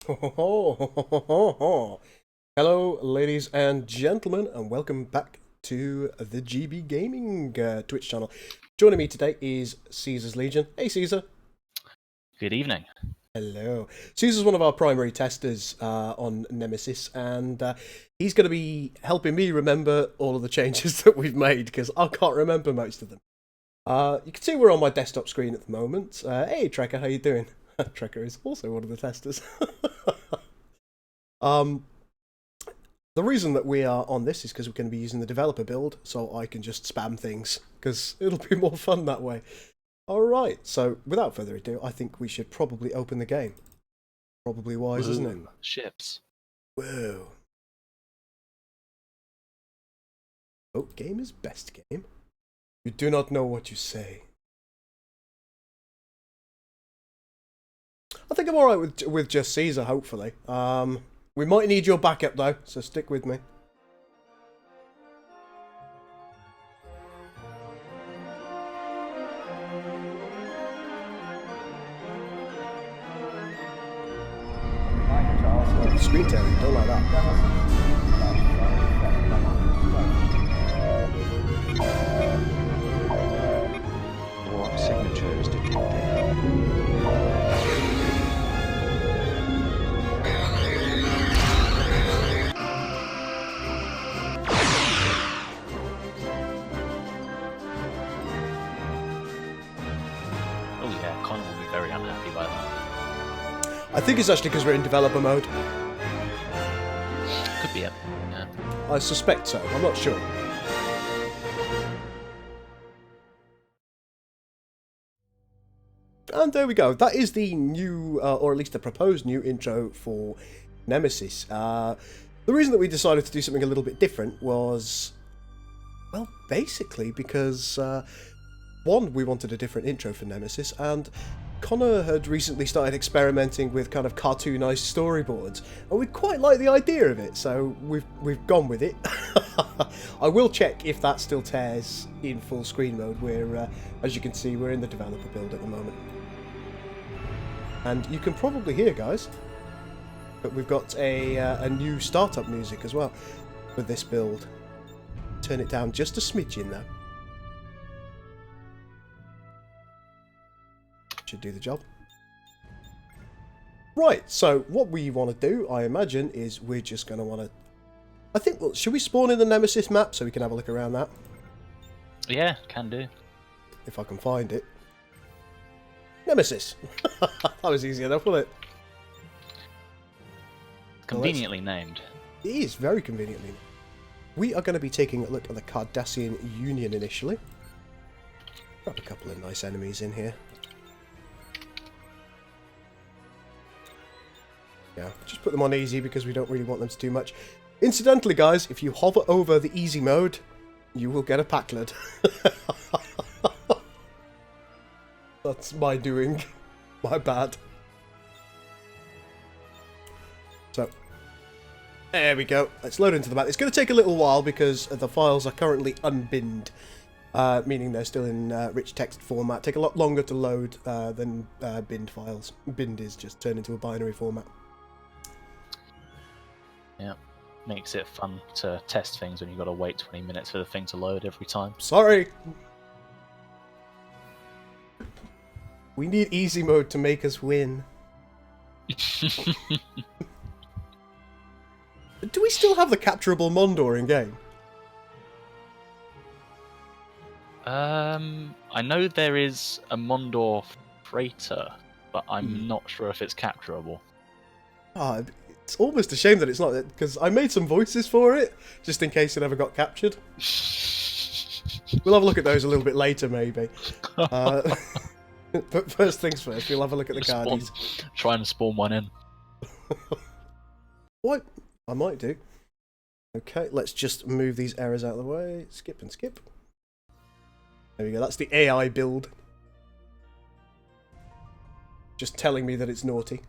Hello, ladies and gentlemen, and welcome back to the GB Gaming Twitch channel. Joining me today is Caesar's Legion. Hey, Caesar. Good evening. Hello. Caesar's one of our primary testers on Nemesis, and he's going to be helping me remember all of the changes that we've made, because I can't remember most of them. You can see we're on my desktop screen at the moment. Hey, Trekker, how you doing? Trekker is also one of the testers. The reason that we are on this is because we're going to be using the developer build, so I can just spam things, because it'll be more fun that way. Alright, so without further ado, I think we should probably open the game. Probably wise, isn't it? Ships. Whoa. Oh, game is best game. You do not know what you say. I think I'm alright with just Caesar, hopefully. We might need your backup though, so stick with me. Oh, screen tearing, don't like that. Warp signatures detected. Oh yeah, Connor will be very unhappy by that. I think it's actually because we're in developer mode. Could be it. Yeah. I suspect so, I'm not sure. And there we go. That is the new, or at least the proposed new intro for Nemesis. The reason that we decided to do something a little bit different was, well, basically because, one, we wanted a different intro for Nemesis, and Connor had recently started experimenting with kind of cartoonized storyboards, and we quite like the idea of it, so we've gone with it. I will check if that still tears in full screen mode. We're, as you can see, we're in the developer build at the moment. And you can probably hear, guys, that we've got a new startup music as well with this build. Turn it down just a smidgen though. Should do the job. Right, so what we want to do, I imagine, is we're just going to want to... I think, well, should we spawn in the Nemesis map so we can have a look around that? Yeah, can do. If I can find it. Nemesis! That was easy enough, wasn't it? Conveniently named. It is, very conveniently. We are going to be taking a look at the Cardassian Union initially. Grab a couple of nice enemies in here. Yeah, just put them on easy because we don't really want them to do much. Incidentally, guys, if you hover over the easy mode, you will get a Packled. That's my doing. My bad. So, there we go. Let's load into the map. It's going to take a little while because the files are currently unbinned, meaning they're still in rich text format. Take a lot longer to load than binned files. Binned is just turned into a binary format. Yeah. Makes it fun to test things when you've got to wait 20 minutes for the thing to load every time. Sorry! We need easy mode to make us win. Do we still have the capturable Mondor in game? I know there is a Mondor freighter, but I'm not sure if it's capturable. Ah, it's almost a shame that it's not, because I made some voices for it, just in case it ever got captured. We'll have a look at those a little bit later, maybe. But first things first, we'll have a look at the cardies. Trying to spawn one in. What? I might do. Okay, let's just move these errors out of the way. Skip and skip. There we go, that's the AI build. Just telling me that it's naughty.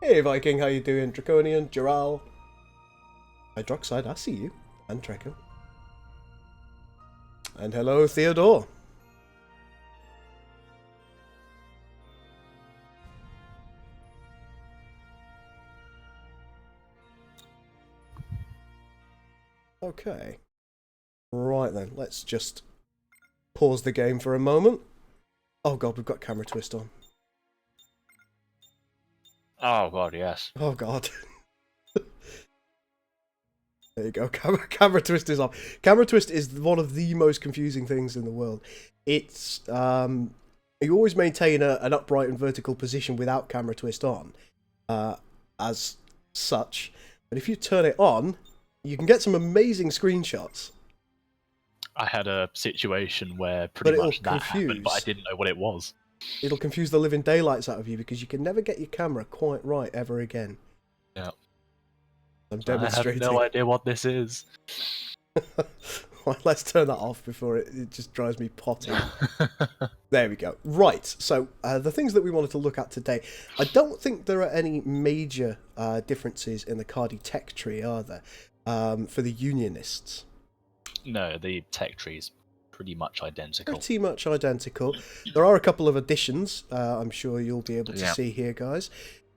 Hey Viking, how you doing? Draconian, Giral. Hydroxide, I see you. And Trekker. And hello, Theodore. Okay. Right then, let's just pause the game for a moment. Oh god, we've got camera twist on. Oh god, yes. Oh god. There you go, camera twist is off. Camera twist is one of the most confusing things in the world. It's, you always maintain an upright and vertical position without camera twist on, as such. But if you turn it on, you can get some amazing screenshots. I had a situation where pretty much that happened, but I confuse. didn't know what it was. It'll confuse the living daylights out of you because you can never get your camera quite right ever again. Yeah. I'm demonstrating. I have no idea what this is. Right, let's turn that off before it just drives me potty. There we go. Right, so the things that we wanted to look at today, I don't think there are any major differences in the Cardi tech tree, are there, for the Unionists? No, the tech tree's pretty much identical. Pretty much identical. There are a couple of additions I'm sure you'll be able to see here, guys.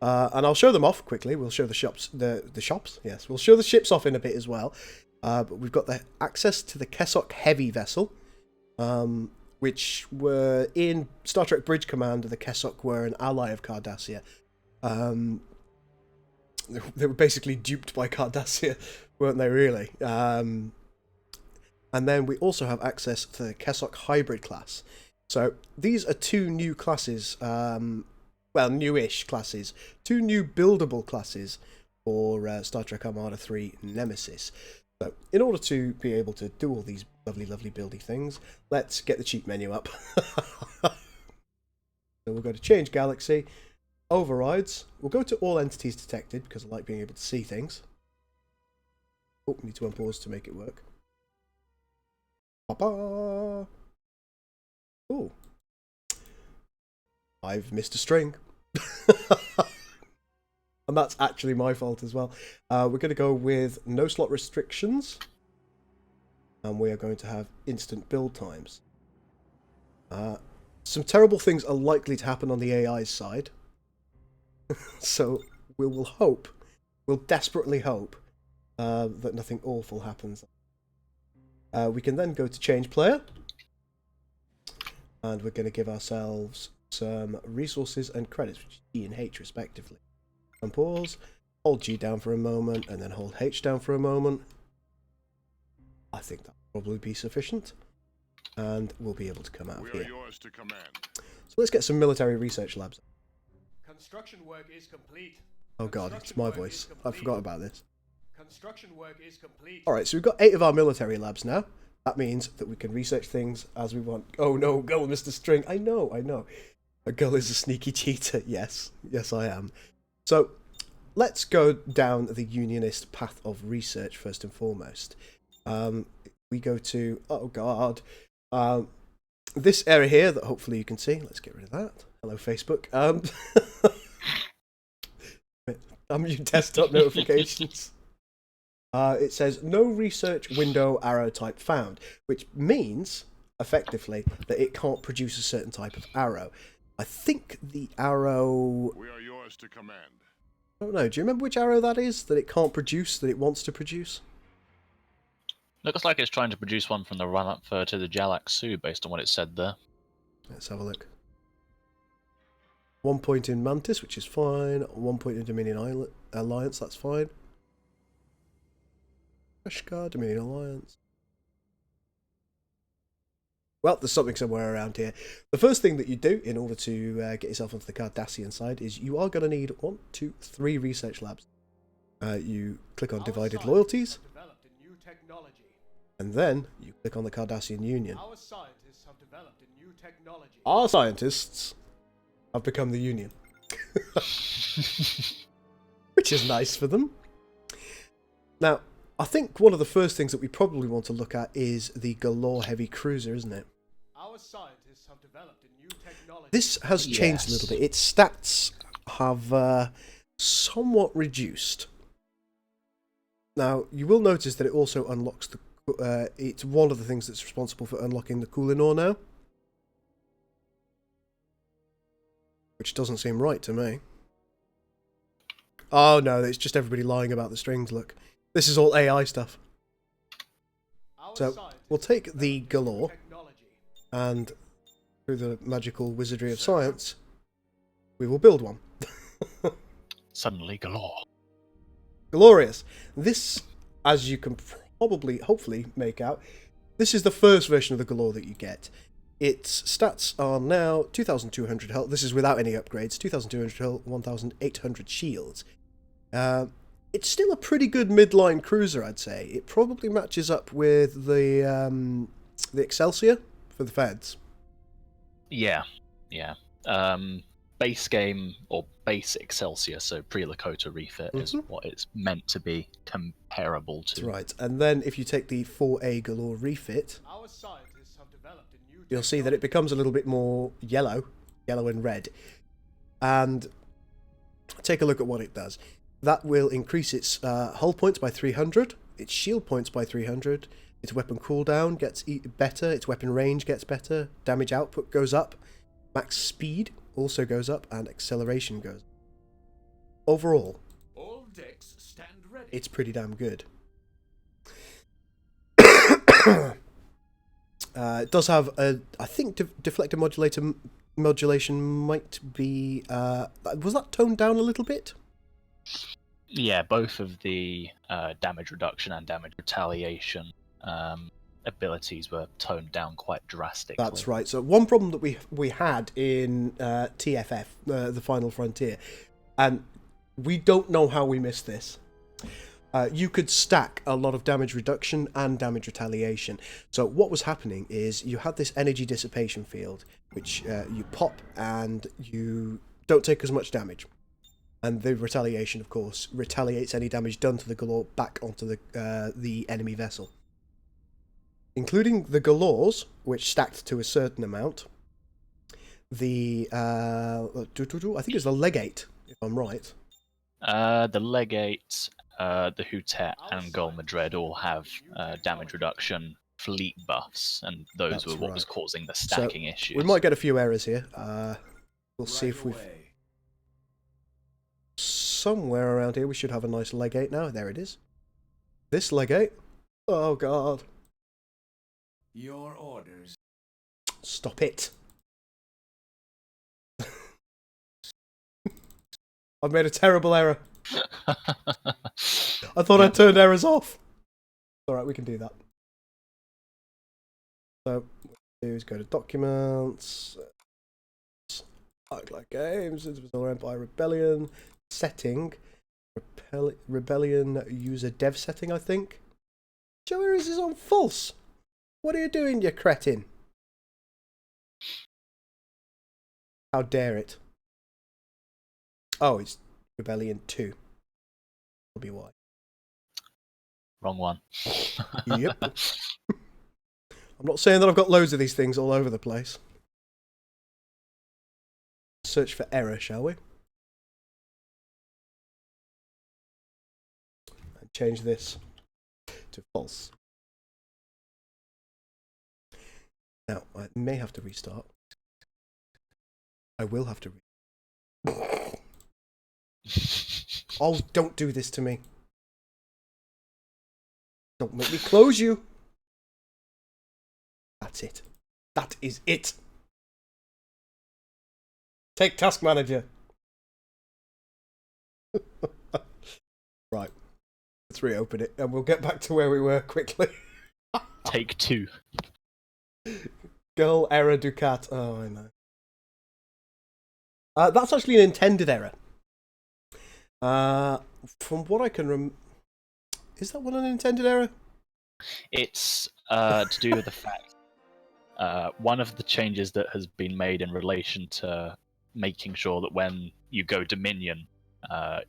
And I'll show them off quickly. We'll show the shops, the shops. Yes, we'll show the ships off in a bit as well. But we've got the access to the Kessock heavy vessel, which were in Star Trek Bridge Commander. The Kessock were an ally of Cardassia. They were basically duped by Cardassia, weren't they? Really. And then we also have access to the Kessock hybrid class. So these are two new classes. Well, newish classes, two new buildable classes for Star Trek Armada 3 Nemesis. So, in order to be able to do all these lovely, lovely buildy things, let's get the cheat menu up. So we'll go to Change Galaxy, Overrides. We'll go to All Entities Detected, because I like being able to see things. Oh, need to unpause to make it work. Ba-ba! Oh. I've missed a string. And that's actually my fault as well. We're going to go with no slot restrictions. And we are going to have instant build times. Some terrible things are likely to happen on the AI's side. So we will hope, we'll desperately hope, that nothing awful happens. We can then go to change player. And we're going to give ourselves some resources and credits, which is E and H respectively. And pause, hold G down for a moment, and then hold H down for a moment. I think that'll probably be sufficient. And we'll be able to come out of here. Yours to command. So let's get some military research labs. Construction work is complete. Oh god, it's my voice. I forgot about this. Construction work is complete. Alright, so we've got 8 of our military labs now. That means that we can research things as we want. Oh no, go Mr. String. I know. A girl is a sneaky cheater. Yes, I am. So, let's go down the Unionist path of research first and foremost. We go to, oh god, this area here that hopefully you can see. Let's get rid of that. Hello, Facebook. Unmute desktop notifications. It says no research window arrow type found, which means, effectively, that it can't produce a certain type of arrow. I think the arrow... We are yours to command. I don't know. Do you remember which arrow that is that it can't produce, that it wants to produce? Looks like it's trying to produce one from the run-up to the Jalak Su, based on what it said there. Let's have a look. 1 point in Mantis, which is fine. 1 point in Dominion Alliance, that's fine. Ashgar, Dominion Alliance. Well, there's something somewhere around here. The first thing that you do in order to get yourself onto the Cardassian side is you are going to need 1, 2, 3 research labs. You click on Divided Loyalties, and then you click on the Cardassian Union. Our scientists have developed a new technology. Our scientists have become the Union. Which is nice for them. Now, I think one of the first things that we probably want to look at is the Galore Heavy Cruiser, isn't it? Our scientists have developed a new technology. This has changed a little bit. Its stats have somewhat reduced. Now, you will notice that it also unlocks the... it's one of the things that's responsible for unlocking the Kulinor now. Which doesn't seem right to me. Oh no, it's just everybody lying about the strings, look. This is all AI stuff. So we'll take the galore, and through the magical wizardry of science, we will build one. Suddenly galore. Glorious. This, as you can hopefully make out, this is the first version of the galore that you get. Its stats are now 2,200 health. This is without any upgrades. 2,200 health, 1,800 shields. It's still a pretty good midline cruiser, I'd say. It probably matches up with the Excelsior for the Feds. Yeah. Base game or base Excelsior, so pre-Lakota refit is what it's meant to be comparable to. That's right. And then if you take the 4A galore refit, Our scientists have developed a new you'll see that it becomes a little bit more yellow and red. And take a look at what it does. That will increase its hull points by 300, its shield points by 300, its weapon cooldown gets better, its weapon range gets better, damage output goes up, max speed also goes up, and acceleration goes up. Overall, all decks stand ready. it's pretty damn good. It does have a, I think, deflector modulation might be. Was that toned down a little bit? Yeah, both of the damage reduction and damage retaliation abilities were toned down quite drastically. That's right. So one problem that we had in TFF, the Final Frontier, and we don't know how we missed this. You could stack a lot of damage reduction and damage retaliation. So what was happening is you had this energy dissipation field, which you pop and you don't take as much damage. And the retaliation, of course, retaliates any damage done to the galore back onto the enemy vessel. Including the galores, which stacked to a certain amount. The I think it's the legate, if I'm right. The Legate, the Houtet, and Gol Madred all have damage reduction fleet buffs, and those That's were what right. was causing the stacking issues. We might get a few errors here. We'll see if we've... Somewhere around here we should have a nice legate now. There it is. This legate. Oh, God. Your orders. Stop it. I've made a terrible error. I thought I turned errors off. Alright, we can do that. So, what we'll do is go to Documents, like Games, Invisible Empire Rebellion, Setting, Rebellion User Dev Setting, I think. Joe Errors is on false. What are you doing, you cretin? How dare it? Oh, it's Rebellion 2. That'll be why. Wrong one. Yep. I'm not saying that I've got loads of these things all over the place. Search for error, shall we? And change this to false. Now, I may have to restart. I will have to Oh, don't do this to me. Don't make me close you. That's it. That is it. Take Task Manager. Right. Let's reopen it and we'll get back to where we were quickly. Take two. Girl error Ducat. Oh, I know. That's actually an intended error. From what I can is that one an intended error? It's to do with the fact one of the changes that has been made in relation to making sure that when you go Dominion,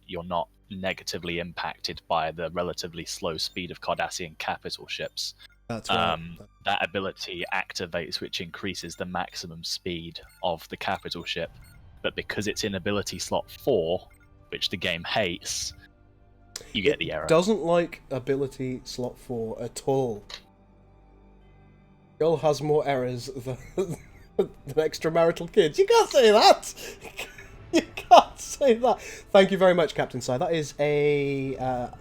you're not negatively impacted by the relatively slow speed of Cardassian capital ships. That's right. That ability activates, which increases the maximum speed of the capital ship. But because it's in ability slot 4, which the game hates, you get the error. Doesn't like ability slot 4 at all. Girl has more errors than extramarital kids. You can't say that! You can't say that! Thank you very much, Captain Si. That is a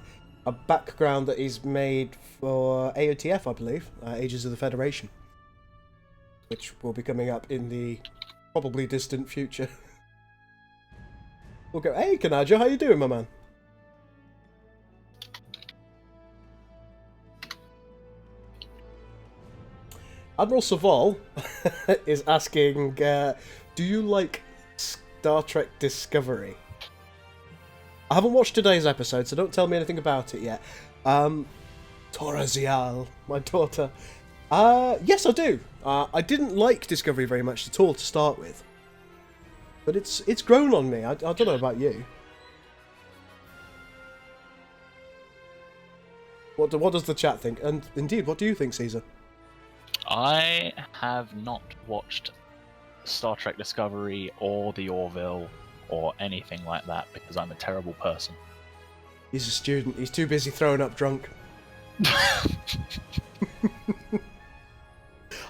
a background that is made for AOTF, I believe, Ages of the Federation, which will be coming up in the probably distant future. We'll go, hey, Kanaja, how you doing, my man? Admiral Saval is asking, do you like Star Trek Discovery? I haven't watched today's episode, so don't tell me anything about it yet. Torazial, my daughter. Yes, I do. I didn't like Discovery very much at all to start with. But it's grown on me. I don't know about you. What does the chat think? And indeed, what do you think, Caesar? I have not watched Star Trek Discovery or the Orville or anything like that because I'm a terrible person. He's a student. He's too busy throwing up drunk.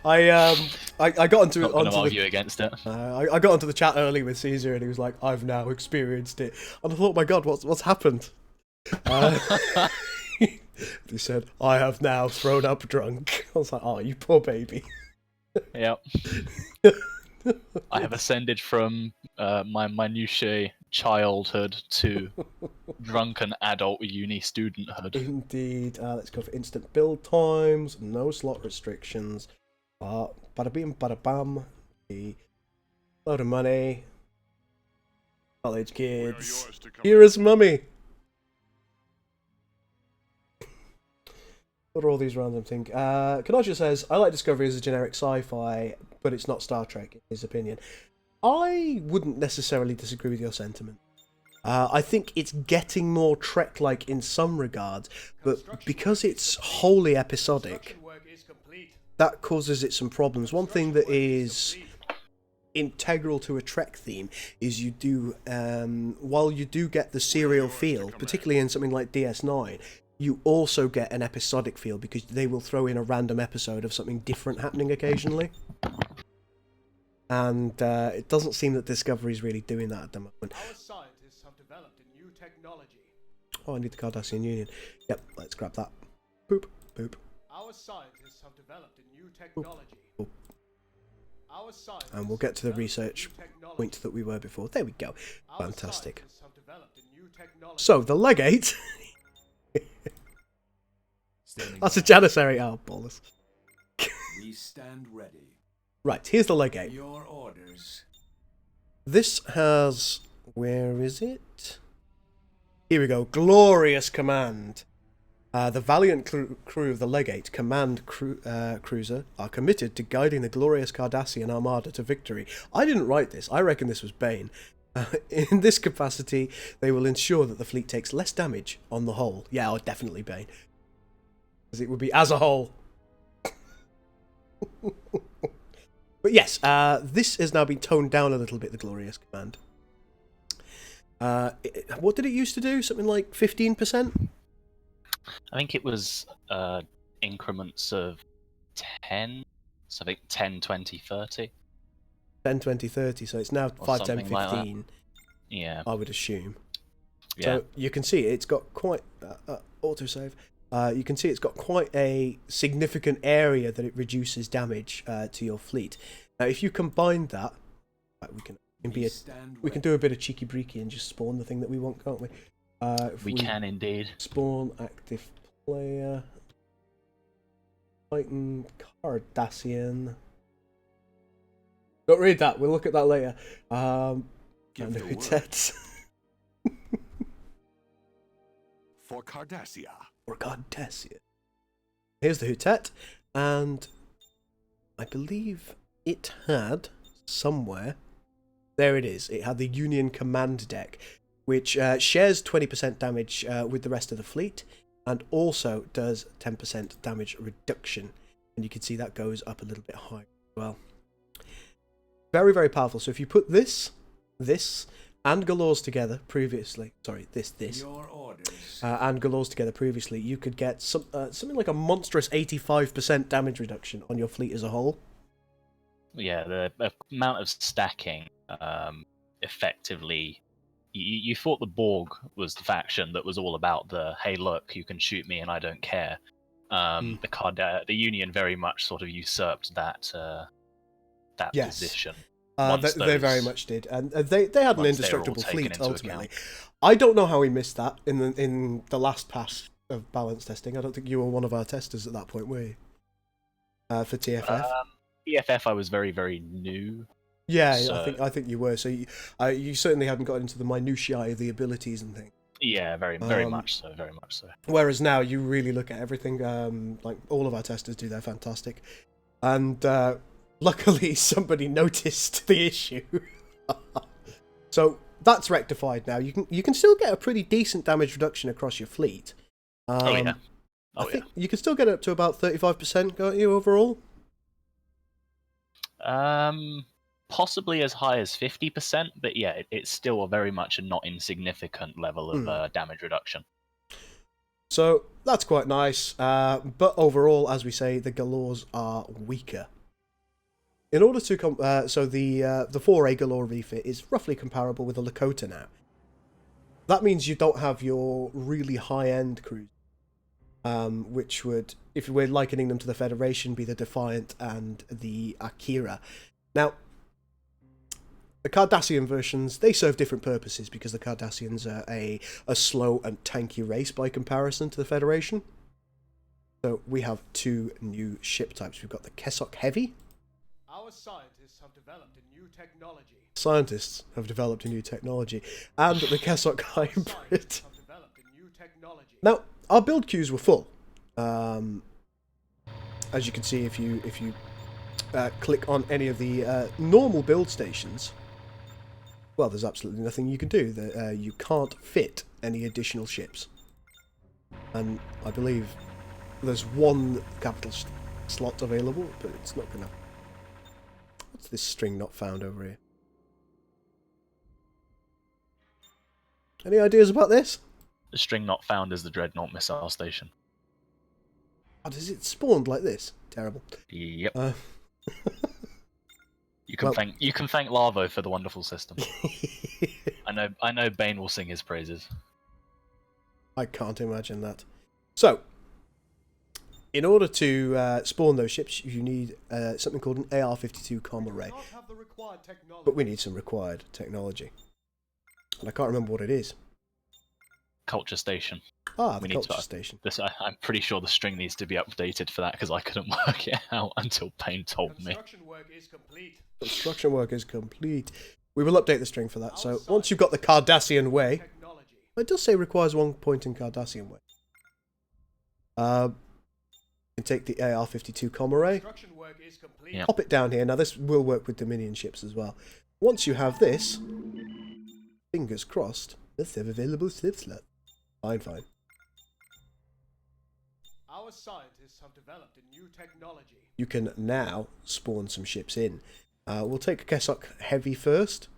I got onto Not gonna argue the against it. I got onto the chat early with Caesar, and he was like, "I've now experienced it," and I thought, "My God, what's happened?" He said, "I have now thrown up drunk." I was like, "Oh, you poor baby." Yep. I have ascended from my minutiae childhood to drunken adult uni studenthood. Indeed. Let's go for instant build times, no slot restrictions. Bada bing, bada bam. A load of money. College kids. Here is mummy. What are all these random things? Kanaja says, I like Discovery as a generic sci-fi, but it's not Star Trek, in his opinion. I wouldn't necessarily disagree with your sentiment. I think it's getting more Trek-like in some regards, but because it's wholly episodic, that causes it some problems. One thing that is integral to a Trek theme is you do, while you do get the serial feel, particularly in something like DS9, you also get an episodic feel because they will throw in a random episode of something different happening occasionally. And it doesn't seem that Discovery's really doing that at the moment. Our scientists have developed a new technology. Oh, I need the Cardassian Union. Yep, let's grab that. Boop, boop. Our scientists have developed a new technology. Boop. Our scientists And we'll get to the have developed a research new technology. point that we were before. There we go. Our Fantastic. scientists have developed a new technology. So, the Legate. That's a Janissary. Oh, balls. We stand ready. Right, here's the Legate. Your orders. This has... Where is it? Here we go. Glorious command. The valiant crew of the Legate, command cruiser, are committed to guiding the glorious Cardassian Armada to victory. I didn't write this. I reckon this was Bane. In this capacity, they will ensure that the fleet takes less damage on the whole. Yeah, definitely Bane. Because it would be as a whole. But yes, this has now been toned down a little bit, the glorious command. What did it used to do? Something like 15%? I think it was increments of 10, so I think 10, 20, 30. 10, 20, 30, so it's now 5, 10, 15, like yeah. I would assume. Yeah. So you can see it's got quite... autosave. You can see it's got quite a significant area that it reduces damage to your fleet. Now, if you combine that... Right, we can do a bit of cheeky breaky and just spawn the thing that we want, can't we? We can indeed. Spawn active player... Titan Cardassian... Don't read that, we'll look at that later. And the Hutets. For Cardassia. Or Cardassia. Here's the Hutet, and I believe it had somewhere... There it is. It had the Union Command deck, which shares 20% damage with the rest of the fleet, and also does 10% damage reduction. And you can see that goes up a little bit higher as well. Very, very powerful. So if you put this, and Galores together previously, sorry, this, Your orders. and Galores together previously, you could get something like a monstrous 85% damage reduction on your fleet as a whole. Yeah, the amount of stacking effectively you thought the Borg was the faction that was all about the hey, look, you can shoot me and I don't care. The Union very much sort of usurped that Yes. position. They very much did, and they had an once they were all indestructible taken fleet into ultimately. account. I don't know how we missed that in the last pass of balance testing. I don't think you were one of our testers at that point, were you? For TFF. TFF, I was very, very new. Yeah, so, I think you were. So you certainly hadn't got into the minutiae of the abilities and things. Yeah, very much so, very much so. Whereas now you really look at everything. Like all of our testers do, they're fantastic, and luckily somebody noticed the issue. So that's rectified now. You can still get a pretty decent damage reduction across your fleet. I think you can still get it up to about 35%, can't you, overall? Possibly as high as 50%, but yeah, it's still very much a not insignificant level of damage reduction. So that's quite nice, but overall, as we say, the Galores are weaker. In order to so the 4A Galore refit is roughly comparable with the Lakota now. That means you don't have your really high-end cruise, which would, if we're likening them to the Federation, be the Defiant and the Akira. Now, the Cardassian versions, they serve different purposes because the Cardassians are a slow and tanky race by comparison to the Federation. So we have two new ship types. We've got the Kessock Heavy. Our scientists have developed a new technology. Scientists have developed a new technology. And the Kessock Hybrid. Now, our build queues were full. As you can see, if you click on any of the normal build stations, well, there's absolutely nothing you can do. You can't fit any additional ships. And I believe there's one capital slot available, but it's not going to... What's this string not found over here? Any ideas about this? The string not found is the Dreadnought missile station. Oh, does it spawn like this? Terrible. Yep. You can thank Larvo for the wonderful system. I know Bane will sing his praises. I can't imagine that. So, in order to spawn those ships, you need something called an AR-52 comm array. But we need some required technology. And I can't remember what it is. Culture station. Ah, the culture station. I'm pretty sure the string needs to be updated for that because I couldn't work it out until Payne told me. Construction work is complete. Construction work is complete. We will update the string for that. So once you've got the Cardassian way, it does say requires 1 point in Cardassian way. You can take the AR-52 comm array. Yep. Pop it down here. Now this will work with Dominion ships as well. Once you have this, fingers crossed, let's have available slip slot. Fine. Our scientists have developed a new technology. You can now spawn some ships in. We'll take a Kessock Heavy first.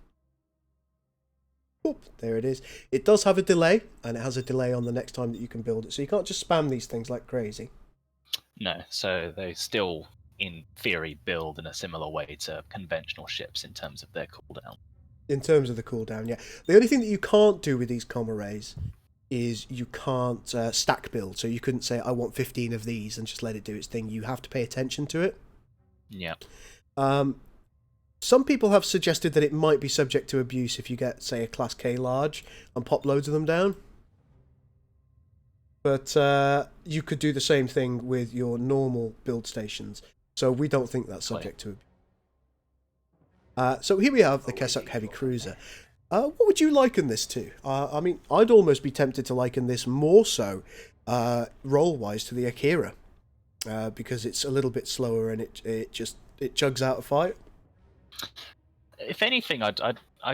Oop, there it is. It does have a delay, and it has a delay on the next time that you can build it, so you can't just spam these things like crazy. No, so they still, in theory, build in a similar way to conventional ships in terms of their cooldown. In terms of the cooldown, yeah. The only thing that you can't do with these comm arrays is you can't stack build. So you couldn't say, I want 15 of these and just let it do its thing. You have to pay attention to it. Yeah. Some people have suggested that it might be subject to abuse if you get, say, a Class K large and pop loads of them down. But you could do the same thing with your normal build stations. So we don't think that's subject to abuse. So here we have the Kessock Heavy Cruiser. What would you liken this to? I mean, I'd almost be tempted to liken this more so, roll-wise, to the Akira. Because it's a little bit slower and it chugs out a fight. If anything, I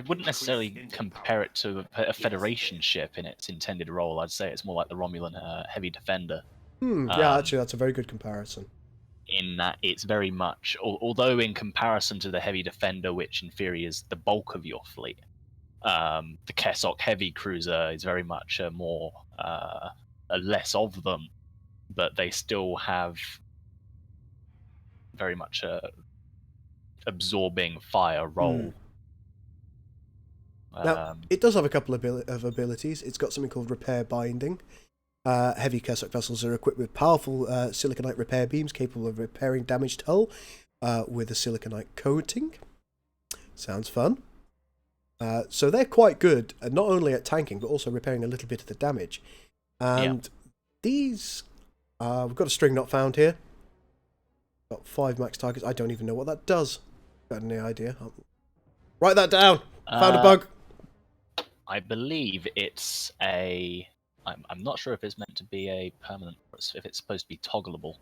wouldn't necessarily compare it to a Federation ship in its intended role. I'd say it's more like the Romulan Heavy Defender. Yeah, actually, that's a very good comparison. In that it's very much, although in comparison to the Heavy Defender, which in theory is the bulk of your fleet, the Kessock Heavy Cruiser is very much a less of them, but they still have very much a absorbing fire role. Now, it does have a couple of abilities. It's got something called Repair Binding. Heavy Kessock vessels are equipped with powerful siliconite repair beams capable of repairing damaged hull with a siliconite coating. Sounds fun. So they're quite good, not only at tanking, but also repairing a little bit of the damage. And these... we've got a string not found here. Got 5 max targets. I don't even know what that does. Got any idea? Write that down! Found a bug! I believe it's a... I'm not sure if it's meant to be a permanent, or if it's supposed to be toggleable.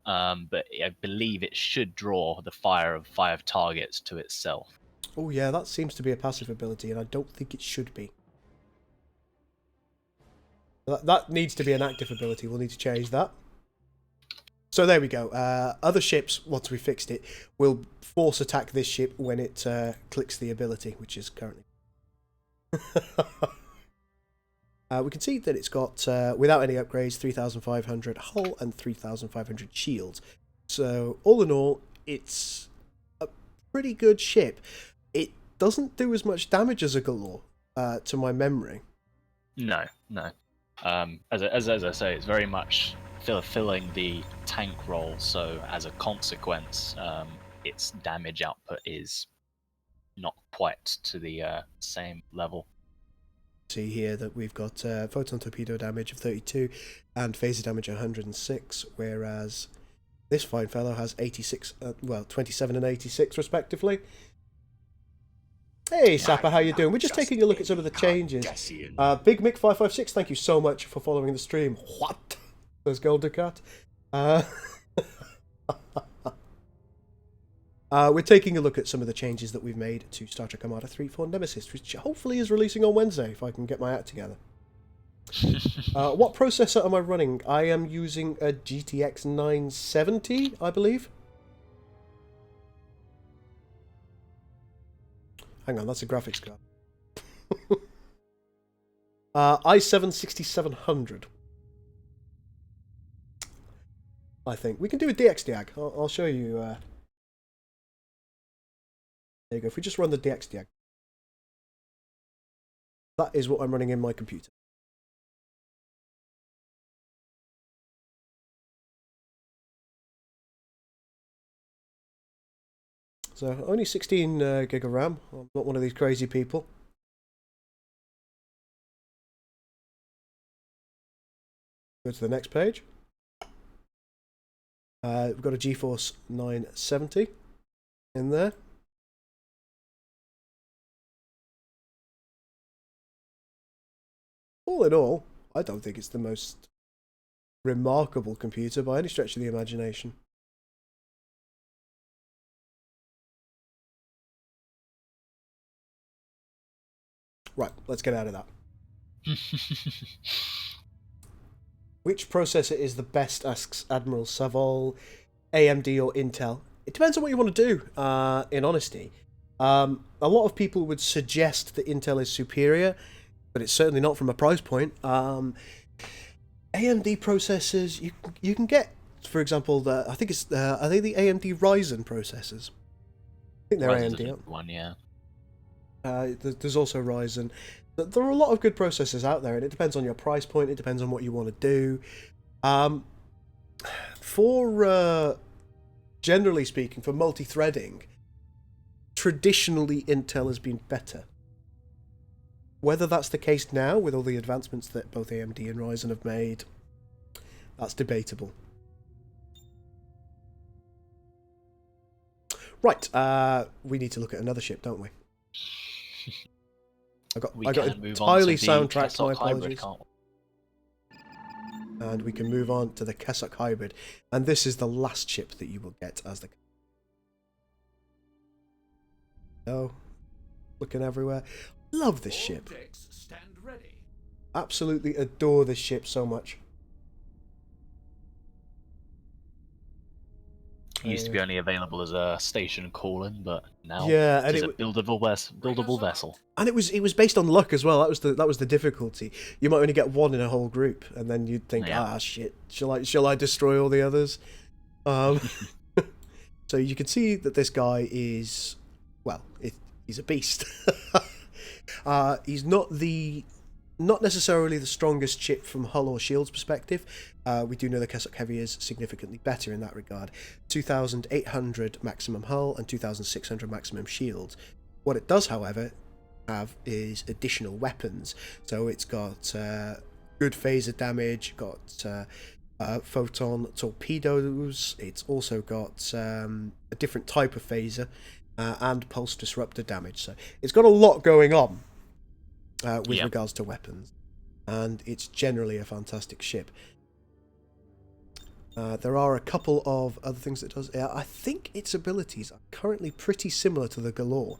But I believe it should draw the fire of 5 targets to itself. Oh yeah, that seems to be a passive ability, and I don't think it should be. That needs to be an active ability. We'll need to change that. So there we go. Other ships, once we fixed it, will force attack this ship when it clicks the ability, which is currently... we can see that it's got, without any upgrades, 3,500 hull and 3,500 shields. So, all in all, it's a pretty good ship. It doesn't do as much damage as a Galore, to my memory. No. As I say, it's very much fulfilling the tank role, so as a consequence, its damage output is not quite to the same level. See here that we've got photon torpedo damage of 32 and phaser damage 106, whereas this fine fellow has 86, 27 and 86 respectively. Hey Sapper, how you doing? We're just taking a look at some of the changes. Big Mick 556, thank you so much for following the stream. What? Says Golducat. We're taking a look at some of the changes that we've made to Star Trek Armada 3 for Nemesis, which hopefully is releasing on Wednesday, if I can get my act together. What processor am I running? I am using a GTX 970, I believe. Hang on, that's a graphics card. i7 6700. I think. We can do a DXDiag. I'll show you... there you go. If we just run the DXDiag. That is what I'm running in my computer. So, only 16 gig of RAM. I'm not one of these crazy people. Go to the next page. We've got a GeForce 970 in there. All in all, I don't think it's the most remarkable computer by any stretch of the imagination. Right, let's get out of that. Which processor is the best, asks Admiral Savol, AMD or Intel? It depends on what you want to do, in honesty. A lot of people would suggest that Intel is superior, but it's certainly not from a price point. AMD processors, you can get, for example, I think it's are they the AMD Ryzen processors? I think they're AMD. One, yeah. There's also Ryzen. There are a lot of good processors out there, and it depends on your price point. It depends on what you want to do. Generally speaking, for multi-threading, traditionally Intel has been better. Whether that's the case now, with all the advancements that both AMD and Ryzen have made, that's debatable. Right, we need to look at another ship, don't we? I got entirely soundtracked, my apologies. And we can move on to the Kessock Hybrid. And this is the last ship that you will get as the... Oh, looking everywhere. Love this ship. Stand ready. Absolutely adore this ship so much. It used to be only available as a station calling, but now and it's a buildable vessel. And it was based on luck as well. That was the difficulty. You might only get one in a whole group, and then you'd think, shit, shall I destroy all the others? So you can see that this guy is, well, he's a beast. He's not necessarily the strongest ship from hull or shields perspective. We do know the Kessock Heavy is significantly better in that regard. 2,800 maximum hull and 2,600 maximum shields. What it does, however, have is additional weapons. So it's got good phaser damage, got photon torpedoes. It's also got a different type of phaser and pulse disruptor damage. So it's got a lot going on with regards to weapons, and it's generally a fantastic ship. There are a couple of other things it does. I think its abilities are currently pretty similar to the Galore.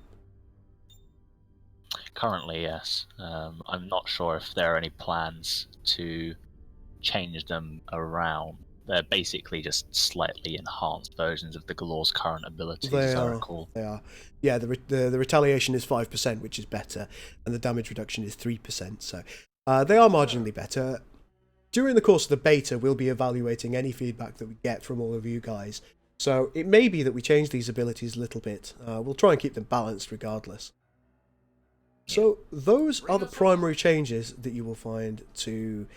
Currently, yes. I'm not sure if there are any plans to change them around. They're basically just slightly enhanced versions of the Galore's current abilities, as I recall. They are. Yeah, the retaliation is 5%, which is better, and the damage reduction is 3%. So they are marginally better. During the course of the beta, we'll be evaluating any feedback that we get from all of you guys. So it may be that we change these abilities a little bit. We'll try and keep them balanced regardless. So those are the primary changes that you will find to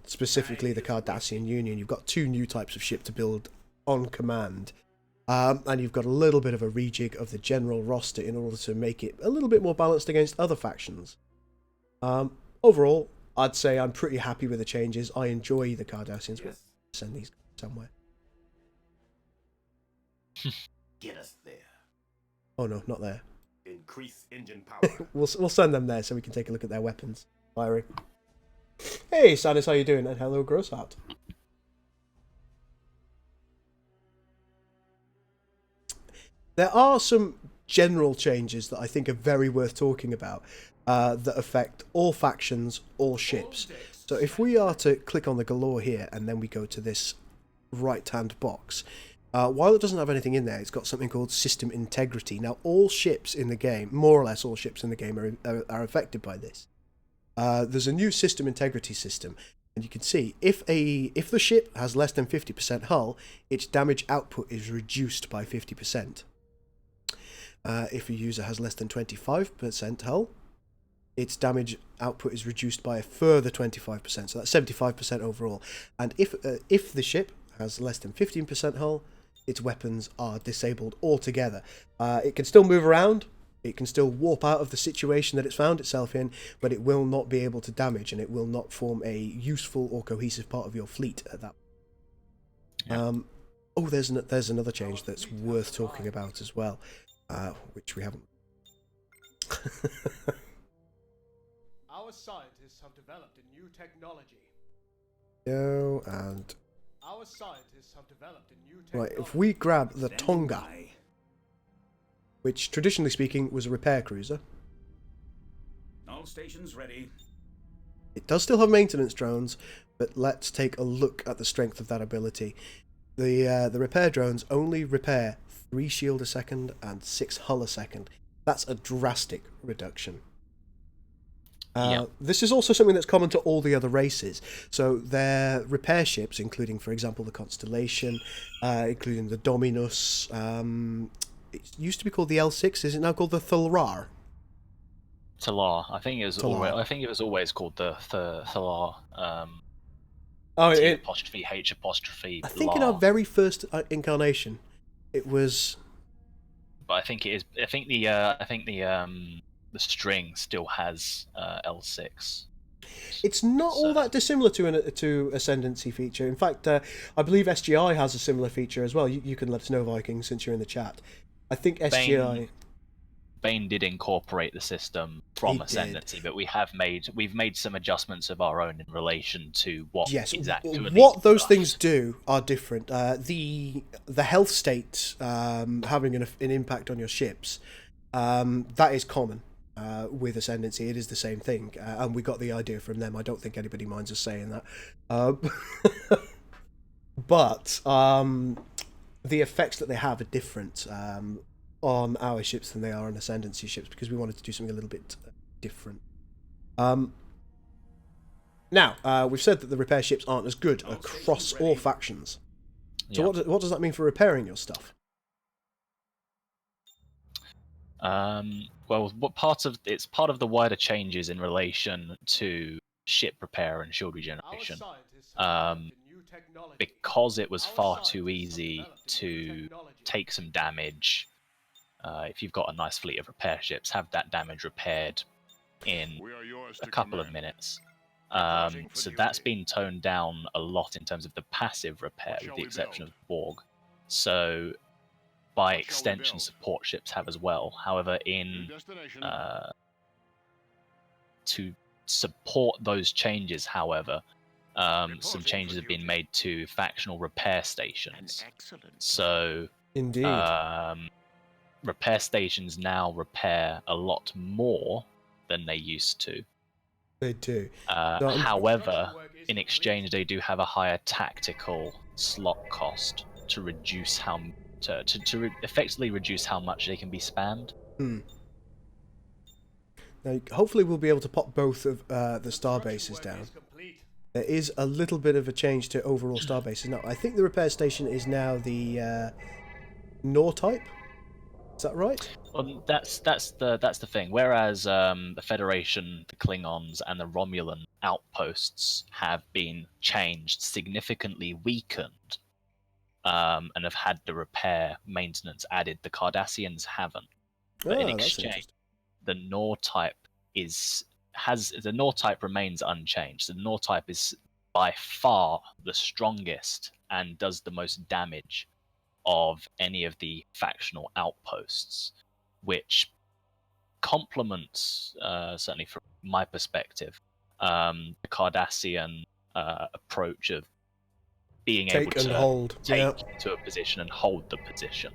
specifically the Cardassian Union. You've got 2 new types of ship to build on command, and you've got a little bit of a rejig of the general roster in order to make it a little bit more balanced against other factions. Overall, I'd say I'm pretty happy with the changes. I enjoy the Cardassians. We'll send these somewhere. Get us there. Oh no, not there. Increase engine power. We'll send them there so we can take a look at their weapons. Firing. Hey, Sadis, how you doing? And hello, Grossart. There are some general changes that I think are very worth talking about that affect all factions, all ships. So if we are to click on the Galore here and then we go to this right-hand box, while it doesn't have anything in there, it's got something called System Integrity. Now, all ships in the game, more or less all ships in the game, are affected by this. There's a new System Integrity system, and you can see if the ship has less than 50% hull, its damage output is reduced by 50%. If a user has less than 25% hull, its damage output is reduced by a further 25%, so that's 75% overall. And if the ship has less than 15% hull, its weapons are disabled altogether. It can still move around, it can still warp out of the situation that it's found itself in, but it will not be able to damage, and it will not form a useful or cohesive part of your fleet at that point. Oh, there's another change that's worth talking about as well, which we haven't. Our scientists have developed a new technology. Go and Our scientists have developed a new technology. right. If we grab the Tonga, which traditionally speaking was a repair cruiser, All stations ready. it does still have maintenance drones, but let's take a look at the strength of that ability. The repair drones only repair 3 shield a second and 6 hull a second. That's a drastic reduction. This is also something that's common to all the other races. So their repair ships, including, for example, the Constellation, including the Dominus, it used to be called the L6. Is it now called the Thulrar? Talar. I think it was Talar. always. I think it was always called the Talar. Oh, Apostrophe H apostrophe. I think in our very first incarnation, it was. But I think it is. I think the string still has L6. It's not all that dissimilar to Ascendancy feature. In fact, I believe SGI has a similar feature as well. You can let us know, Viking, since you're in the chat. I think SGI. Bane did incorporate the system from Ascendancy, but we've made some adjustments of our own in relation to what is actually what those things do are different. The health state having an impact on your ships, that is common with Ascendancy. It is the same thing, and we got the idea from them. I don't think anybody minds us saying that. But the effects that they have are different on our ships than they are on Ascendancy ships, because we wanted to do something a little bit different. Now, we've said that the repair ships aren't as good across all factions. So what does that mean for repairing your stuff? Well, it's part of the wider changes in relation to ship repair and shield regeneration. Because it was far too easy to take some damage. If you've got a nice fleet of repair ships, have that damage repaired in a couple of minutes. So that's been toned down a lot in terms of the passive repair, with the exception of Borg. So by extension, support ships have as well. However, to support those changes, however, some changes have been made to factional repair stations. So, Indeed. Repair stations now repair a lot more than they used to. They do. However, in exchange, they do have a higher tactical slot cost to reduce to effectively reduce how much they can be spammed. Now, hopefully we'll be able to pop both of the star bases down. There is a little bit of a change to overall star bases. Now, I think the repair station is now the Nor type. Is that right? Well, that's the thing. Whereas the Federation, the Klingons, and the Romulan outposts have been changed, significantly weakened, and have had the repair maintenance added, the Cardassians haven't. But in exchange, the Nor type the Nor type remains unchanged. The Nor type is by far the strongest and does the most damage of any of the factional outposts, which complements, certainly from my perspective, the Cardassian approach of being able to take to a position and hold the position.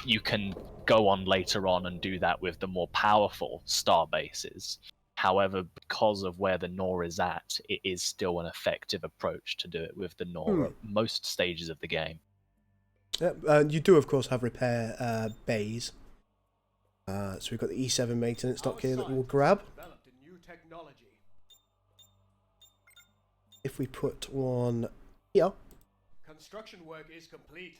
You can go on later on and do that with the more powerful star bases. However, because of where the Nor is at, it is still an effective approach to do it with the Nor at most stages of the game. You do, of course, have repair bays. So we've got the E7 maintenance dock here that we'll grab. If we put one here. Construction work is complete.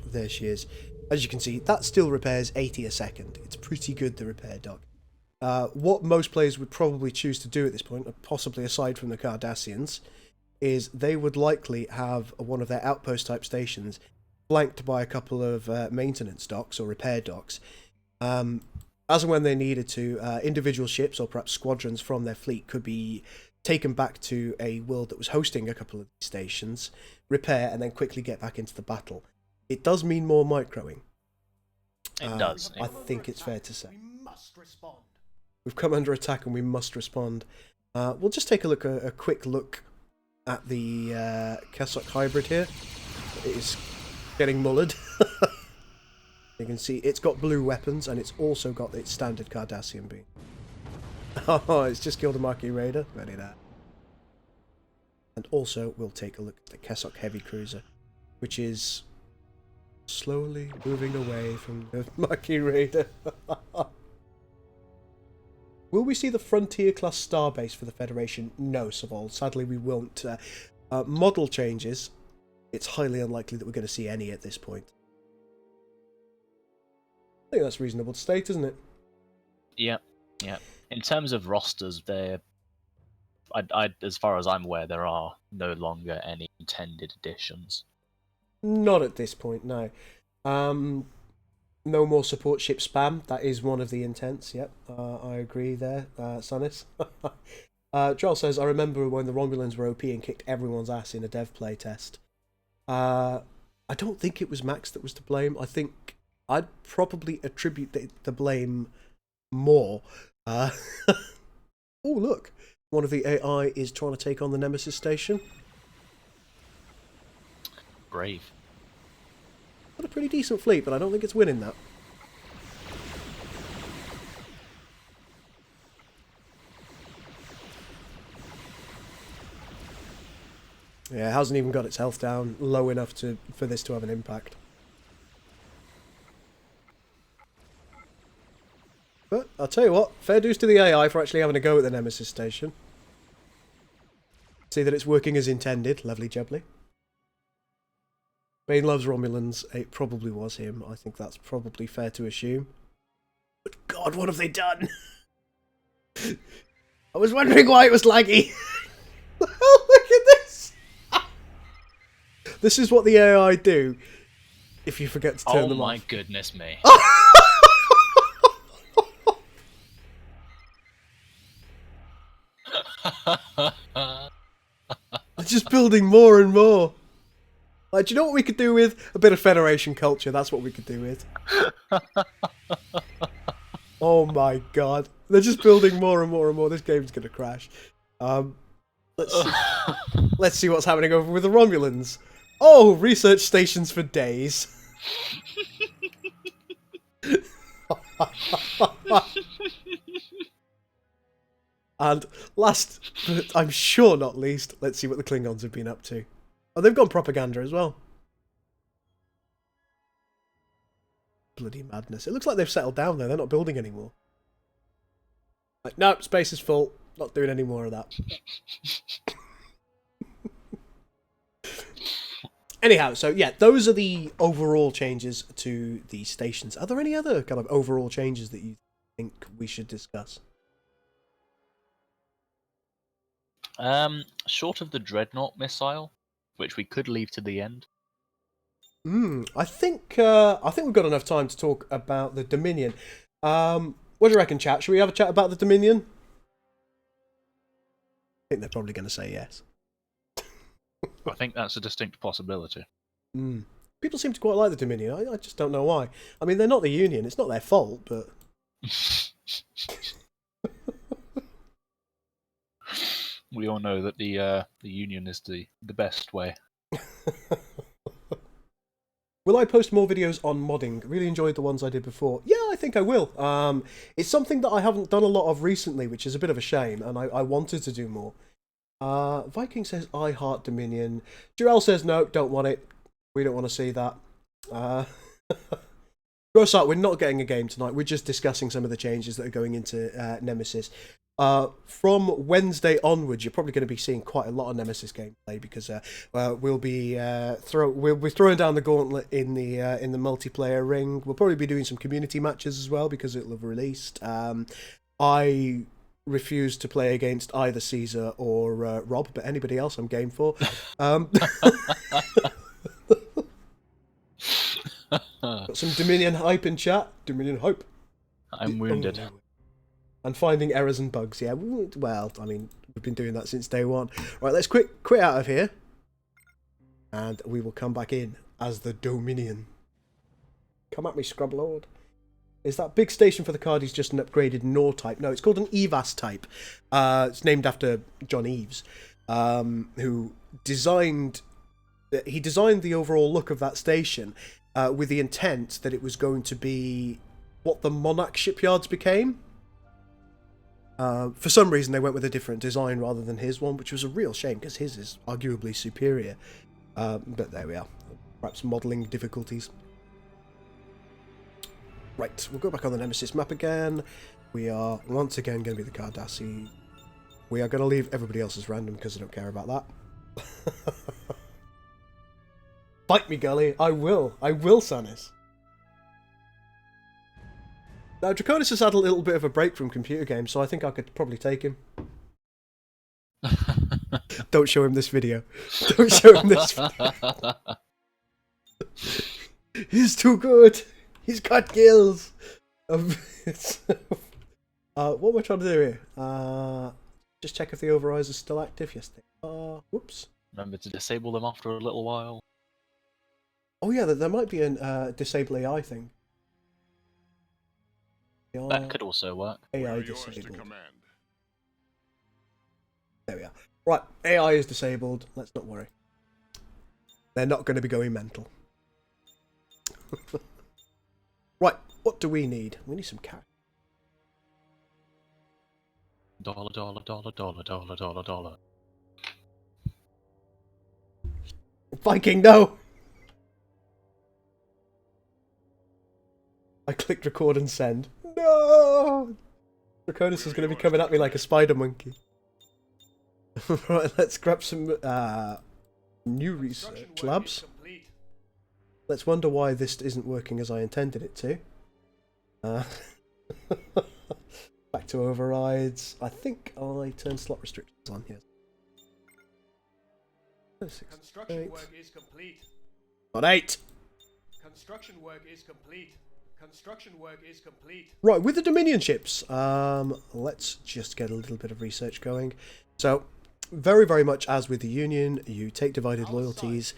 There she is. As you can see, that still repairs 80 a second. It's pretty good, the repair dock. What most players would probably choose to do at this point, possibly aside from the Cardassians, is they would likely have one of their outpost type stations flanked by a couple of maintenance docks or repair docks. As and when they needed to, individual ships or perhaps squadrons from their fleet could be taken back to a world that was hosting a couple of these stations, repair, and then quickly get back into the battle. It does mean more microing. It does. I think it's fair to say. We must respond. We've come under attack and we must respond. We'll just take a quick look at the Cassock hybrid here. It is getting mullered. You can see it's got blue weapons and it's also got its standard Cardassian beam. Oh, it's just killed a Maquis Raider. Very nice. And also we'll take a look at the Cassock heavy cruiser, which is slowly moving away from the Maquis Raider. Will we see the Frontier-class starbase for the Federation? No, Savol. Sadly, we won't. Model changes. It's highly unlikely that we're going to see any at this point. I think that's reasonable to state, isn't it? Yeah. In terms of rosters, as far as I'm aware, there are no longer any intended additions. Not at this point, no. No more support ship spam. That is one of the intents. Yep, I agree there, Sunnis. Joel says, I remember when the Romulans were OP and kicked everyone's ass in a dev play test. I don't think it was Max that was to blame. I think I'd probably attribute the blame more. Oh, look. One of the AI is trying to take on the Nemesis station. Brave. Got a pretty decent fleet, but I don't think it's winning that. Yeah, it hasn't even got its health down low enough for this to have an impact. But I'll tell you what, fair dues to the AI for actually having a go at the Nemesis station. See that it's working as intended, lovely jubbly. Bane loves Romulans. It probably was him. I think that's probably fair to assume. But God, what have they done? I was wondering why it was laggy. Oh, look at this! This is what the AI do if you forget to turn them off. Oh my goodness me. They're just building more and more. Like, do you know what we could do with a bit of Federation culture? That's what we could do with. Oh my God. They're just building more and more and more. This game's going to crash. Let's see what's happening over with the Romulans. Oh, research stations for days. And last, but I'm sure not least, let's see what the Klingons have been up to. Oh, they've gone propaganda as well. Bloody madness. It looks like they've settled down though. They're not building anymore. Like, nope, space is full. Not doing any more of that. Anyhow, so yeah, those are the overall changes to the stations. Are there any other kind of overall changes that you think we should discuss? Short of the Dreadnought missile, which we could leave to the end. I think we've got enough time to talk about the Dominion. What do you reckon, chat? Should we have a chat about the Dominion? I think they're probably going to say yes. I think that's a distinct possibility. People seem to quite like the Dominion. I just don't know why. I mean, they're not the Union. It's not their fault, but... We all know that the Union is the best way. Will I post more videos on modding? Really enjoyed the ones I did before. Yeah, I think I will. It's something that I haven't done a lot of recently, which is a bit of a shame, and I wanted to do more. Viking says, I heart Dominion. Jarell says, no, don't want it. We don't want to see that. Grossart, we're not getting a game tonight. We're just discussing some of the changes that are going into Nemesis. From Wednesday onwards, you're probably going to be seeing quite a lot of Nemesis gameplay because we'll be throwing down the gauntlet in the multiplayer ring. We'll probably be doing some community matches as well because it'll have released. I refuse to play against either Caesar or Rob, but anybody else I'm game for. Got some Dominion hype in chat. Dominion hype. I'm wounded. And finding errors and bugs, yeah. Well, I mean, we've been doing that since day one. Right, let's quit out of here. And we will come back in as the Dominion. Come at me, Scrub Lord. Is that big station for the Cardis just an upgraded Nor type? No, it's called an EVAS type. It's named after John Eves, who designed... He designed the overall look of that station with the intent that it was going to be what the Monarch shipyards became. For some reason, they went with a different design rather than his one, which was a real shame because his is arguably superior. But there we are. Perhaps modelling difficulties. Right, we'll go back on the Nemesis map again. We are once again going to be the Cardassian. We are going to leave everybody else's random because I don't care about that. Fight me, Gully. I will, Sanis. Now, Draconis has had a little bit of a break from computer games, so I think I could probably take him. Don't show him this video. Don't show him this video. He's too good. He's got kills. What am I trying to do here? Just check if the overrides are still active. Yes, they are. Whoops. Remember to disable them after a little while. Oh yeah, there might be a disable AI thing. That could also work. AI disabled. There we are. Right, AI is disabled. Let's not worry. They're not going to be going mental. Right, what do we need? We need some cash. Dollar, dollar, dollar, dollar, dollar, dollar, dollar. Viking, no! I clicked record and send. No! Draconis is going to be coming at me like a spider monkey. Right, let's grab some new research labs. Complete. Let's wonder why this isn't working as I intended it to. Back to overrides. I think I turned slot restrictions on here. Construction work is complete. Not 8. Construction work is complete. Construction work is complete. Right, with the Dominion ships, let's just get a little bit of research going. So, very, very much as with the Union, you take divided loyalties,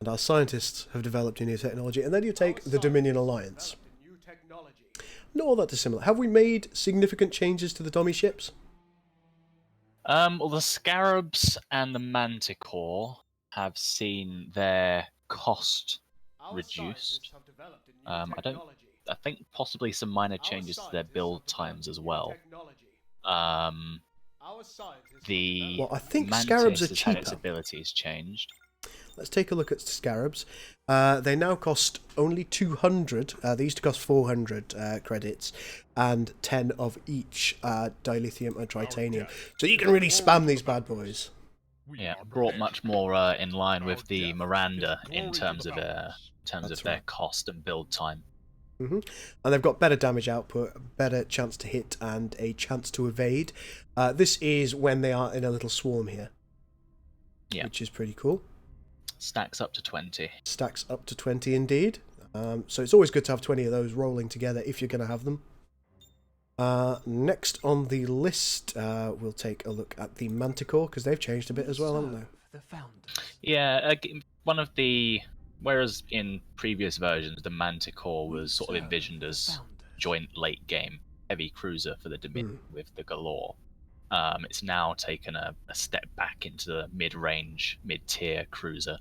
and our scientists have developed a new technology, and then you take the Dominion Alliance. Not all that dissimilar. Have we made significant changes to the Dommy ships? Well, the Scarabs and the Manticore have seen their cost reduced. I think possibly some minor changes to their build times as well. The Well, I think Mantis Scarabs are has had its cheaper. abilities changed. Let's take a look at Scarabs. They now cost only 200. They used to cost 400 credits, and 10 of each dilithium and tritanium. So you can really spam these bad boys. Yeah, brought much more in line with the Miranda in terms of their cost and build time. And they've got better damage output, better chance to hit, and a chance to evade. This is when they are in a little swarm here, which is pretty cool. Stacks up to 20. Stacks up to 20 indeed. So it's always good to have 20 of those rolling together if you're going to have them. Next on the list, we'll take a look at the Manticore, because they've changed a bit as well, haven't they? Yeah, one of the... Whereas in previous versions, the Manticore was sort of envisioned as joint late game heavy cruiser for the Dominion with the Galore. It's now taken a step back into the mid-range, mid-tier cruiser.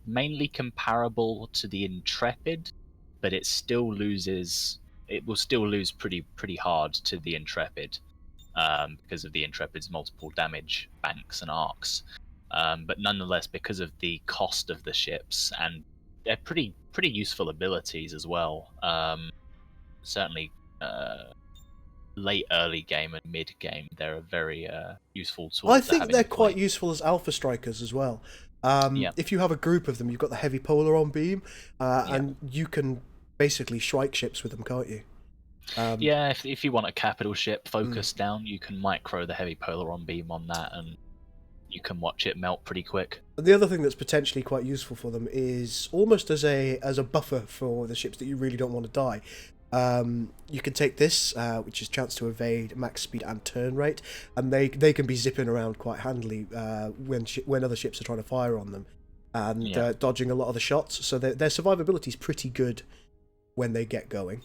Mainly comparable to the Intrepid, but it still loses... It will still lose pretty hard to the Intrepid because of the Intrepid's multiple damage banks and arcs. But nonetheless, because of the cost of the ships and they're pretty useful abilities as well. Certainly, late early game and mid game, they're a very useful tool. I think they're quite useful as alpha strikers as well. If you have a group of them, you've got the heavy polaron beam, and you can basically strike ships with them, can't you? If you want a capital ship focused down, you can micro the heavy polaron beam on that, and you can watch it melt pretty quick. The other thing that's potentially quite useful for them is almost as a buffer for the ships that you really don't want to die. You can take this, which is chance to evade, max speed and turn rate, and they can be zipping around quite handily when other ships are trying to fire on them, and dodging a lot of the shots. So their survivability is pretty good when they get going.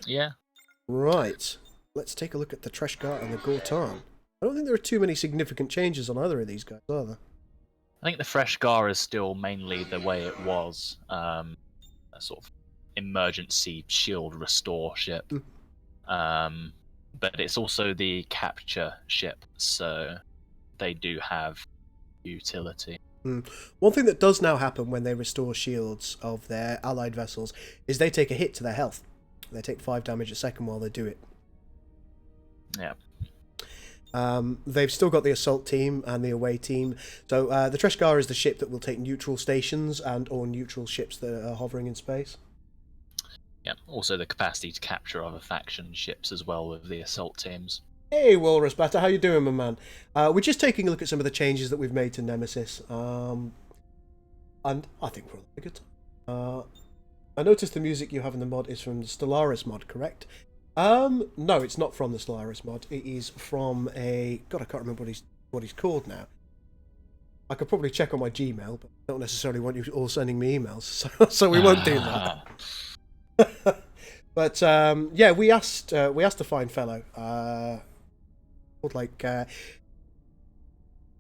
Yeah. Right. Let's take a look at the Treshgar and the Gortan. I don't think there are too many significant changes on either of these guys, are there? I think the Freshgar is still mainly the way it was, a sort of emergency shield restore ship. But it's also the capture ship, so they do have utility. One thing that does now happen when they restore shields of their allied vessels is they take a hit to their health. They take 5 damage a second while they do it. Yeah. They've still got the assault team and the away team. So the Treshgar is the ship that will take neutral stations and or neutral ships that are hovering in space. Yeah, also the capacity to capture other faction ships as well with the assault teams. Hey, Walrus Batter, how you doing, my man? We're just taking a look at some of the changes that we've made to Nemesis. And I think we're all having a good time. I noticed the music you have in the mod is from the Stellaris mod, correct? No, it's not from the Stellaris mod. It is from a... God, I can't remember what he's called now. I could probably check on my Gmail, but I don't necessarily want you all sending me emails, so we won't do that. But yeah, we asked a fine fellow called like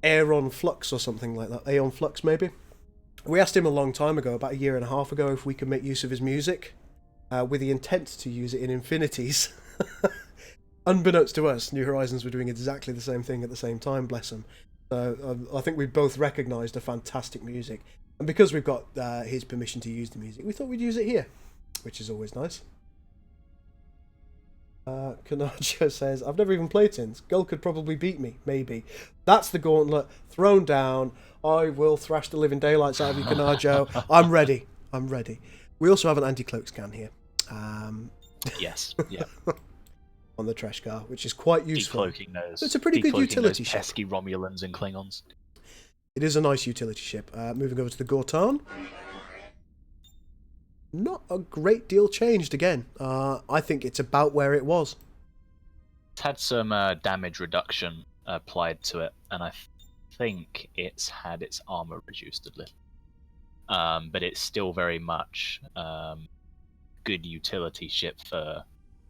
Aeon Flux or something like that. Aeon Flux, maybe. We asked him a long time ago, about a year and a half ago, if we could make use of his music with the intent to use it in Infinities. Unbeknownst to us, New Horizons were doing exactly the same thing at the same time, bless them. So I think we both recognised a fantastic music. And because we've got his permission to use the music, we thought we'd use it here, which is always nice. Kanajo says, I've never even played since. Gull could probably beat me, maybe. That's the gauntlet. Thrown down. I will thrash the living daylights out of you, Kanajo. I'm ready. I'm ready. We also have an anti-cloak scan here. Yes, yeah. On the Treshkar, which is quite useful. Decloaking those. It's a pretty good utility those ship. pesky Romulans and Klingons. It is a nice utility ship. Moving over to the Gortan. Not a great deal changed again. I think it's about where it was. It's had some damage reduction applied to it, and I think it's had its armor reduced a little. But it's still very much good utility ship for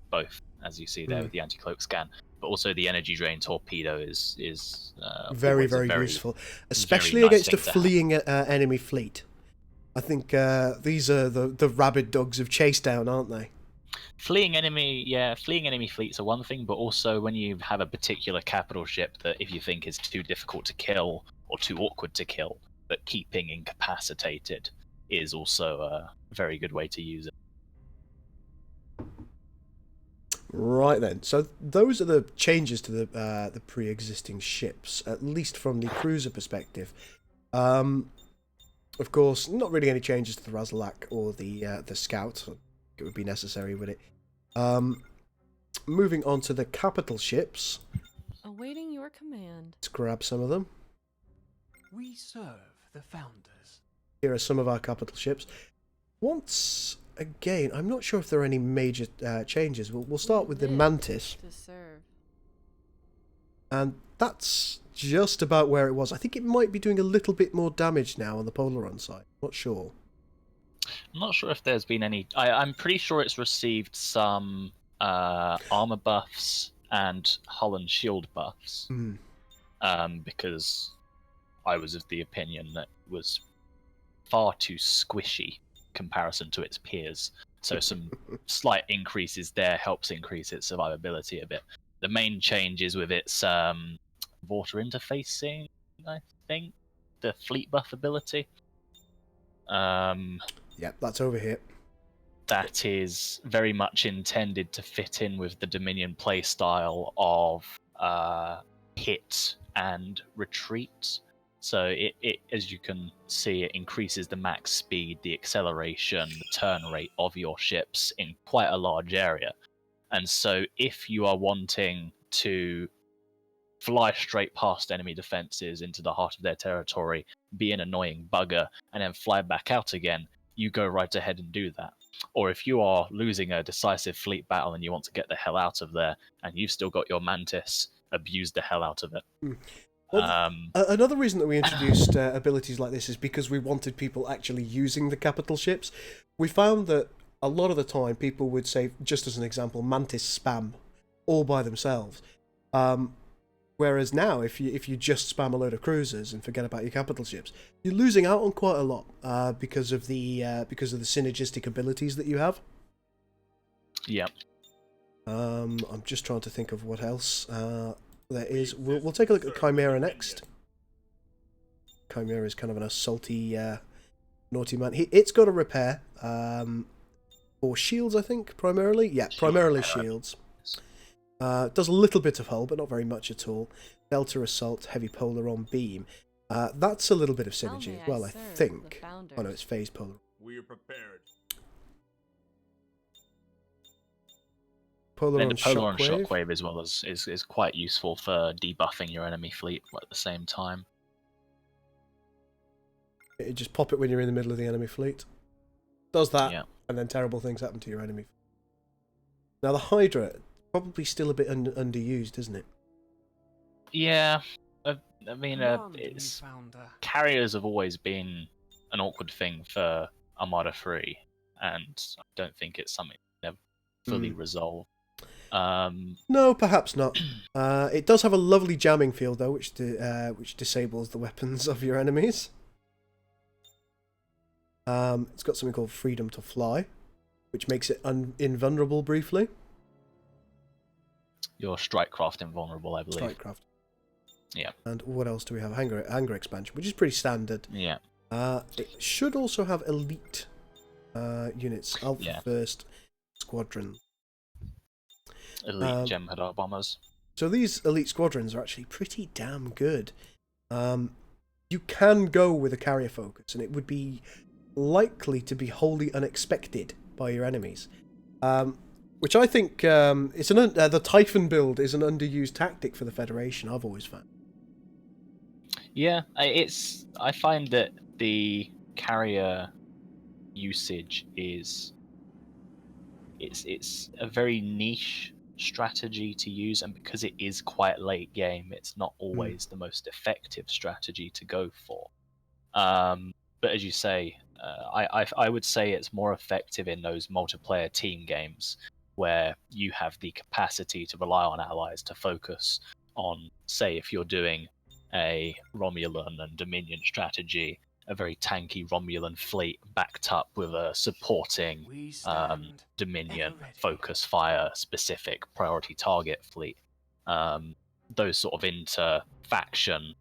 both, as you see there with the anti-cloak scan. But also the energy drain torpedo is very useful, especially very nice against a thing to have. fleeing enemy fleet. I think these are the rabid dogs of chase down, aren't they? Fleeing enemy fleets are one thing, but also when you have a particular capital ship that if you think is too difficult to kill or too awkward to kill, but keeping incapacitated is also a very good way to use it. Right then, so those are the changes to the pre-existing ships, at least from the cruiser perspective. Of course, not really any changes to the Razalak or the Scout. It would be necessary, would it? Moving on to the capital ships. Awaiting your command. Let's grab some of them. We serve the Founders. Here are some of our capital ships. Once again, I'm not sure if there are any major changes. We'll start with the Mantis. To serve. And that's just about where it was. I think it might be doing a little bit more damage now on the Polaron side. Not sure. I'm not sure if there's been any. I'm pretty sure it's received some armor buffs and hull and shield buffs. Because I was of the opinion that it was far too squishy comparison to its peers. So some slight increases there helps increase its survivability a bit. The main change is with its water interfacing, I think, the fleet buff ability. Yep, that's over here. That is very much intended to fit in with the Dominion playstyle of hit and retreat. So it, as you can see, it increases the max speed, the acceleration, the turn rate of your ships in quite a large area. And so if you are wanting to fly straight past enemy defenses into the heart of their territory, be an annoying bugger, and then fly back out again, you go right ahead and do that. Or if you are losing a decisive fleet battle and you want to get the hell out of there, and you've still got your Mantis, abuse the hell out of it. Well, another reason that we introduced abilities like this is because we wanted people actually using the capital ships. We found that a lot of the time people would say, just as an example, Mantis spam all by themselves. Whereas now, if you just spam a load of cruisers and forget about your capital ships, you're losing out on quite a lot because of the synergistic abilities that you have. Yeah. I'm just trying to think of what else there is. We'll take a look at Chimera next. Chimera is kind of an assaulty, naughty man. It's got a repair for shields, I think, primarily. Yeah, primarily shields. Does a little bit of hull, but not very much at all. Delta assault, heavy polaron beam. That's a little bit of synergy as well, I think. Oh no, it's phased polar. We are prepared. And the Polaron Polaron shockwave. shockwave as well is quite useful for debuffing your enemy fleet at the same time. You just pop it when you're in the middle of the enemy fleet. Does that, Yeah. and then terrible things happen to your enemy. Now the Hydra, probably still a bit underused, isn't it? Yeah, I mean, carriers have always been an awkward thing for Armada 3, and I don't think it's something they've fully resolved. No, perhaps not. It does have a lovely jamming field, though, which disables the weapons of your enemies. It's got something called Freedom to Fly, which makes it invulnerable briefly. Your Strikecraft invulnerable, I believe. Strikecraft. Yeah. And what else do we have? Hangar expansion, which is pretty standard. Yeah. It should also have elite units. Alpha First Squadron. Elite Jem'Hadar bombers. So these elite squadrons are actually pretty damn good. You can go with a carrier focus, and it would be likely to be wholly unexpected by your enemies. Which I think the Typhon build is an underused tactic for the Federation, I've always found. Yeah, I find that the carrier usage is it's a very niche strategy to use, and because it is quite late game, it's not always the most effective strategy to go for. But as you say, I would say it's more effective in those multiplayer team games where you have the capacity to rely on allies to focus on, say, if you're doing a Romulan and Dominion strategy, a very tanky Romulan fleet backed up with a supporting Dominion focus fire specific priority target fleet. Those sort of inter-faction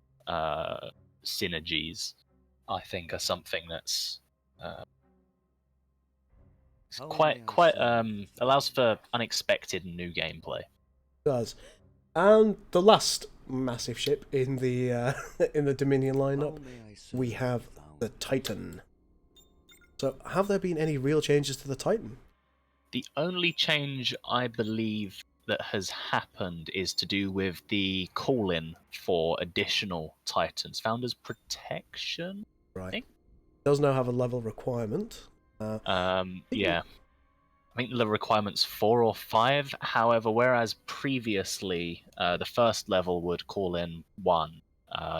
synergies, I think, are something that's quite allows for unexpected new gameplay. It does. And the last massive ship in the in the Dominion lineup, we have the Titan. So, have there been any real changes to the Titan? The only change I believe that has happened is to do with the call-in for additional Titans. Founders Protection, Right. I think? Does now have a level requirement. Yeah. I think the requirement's 4 or 5. However, whereas previously the first level would call in 1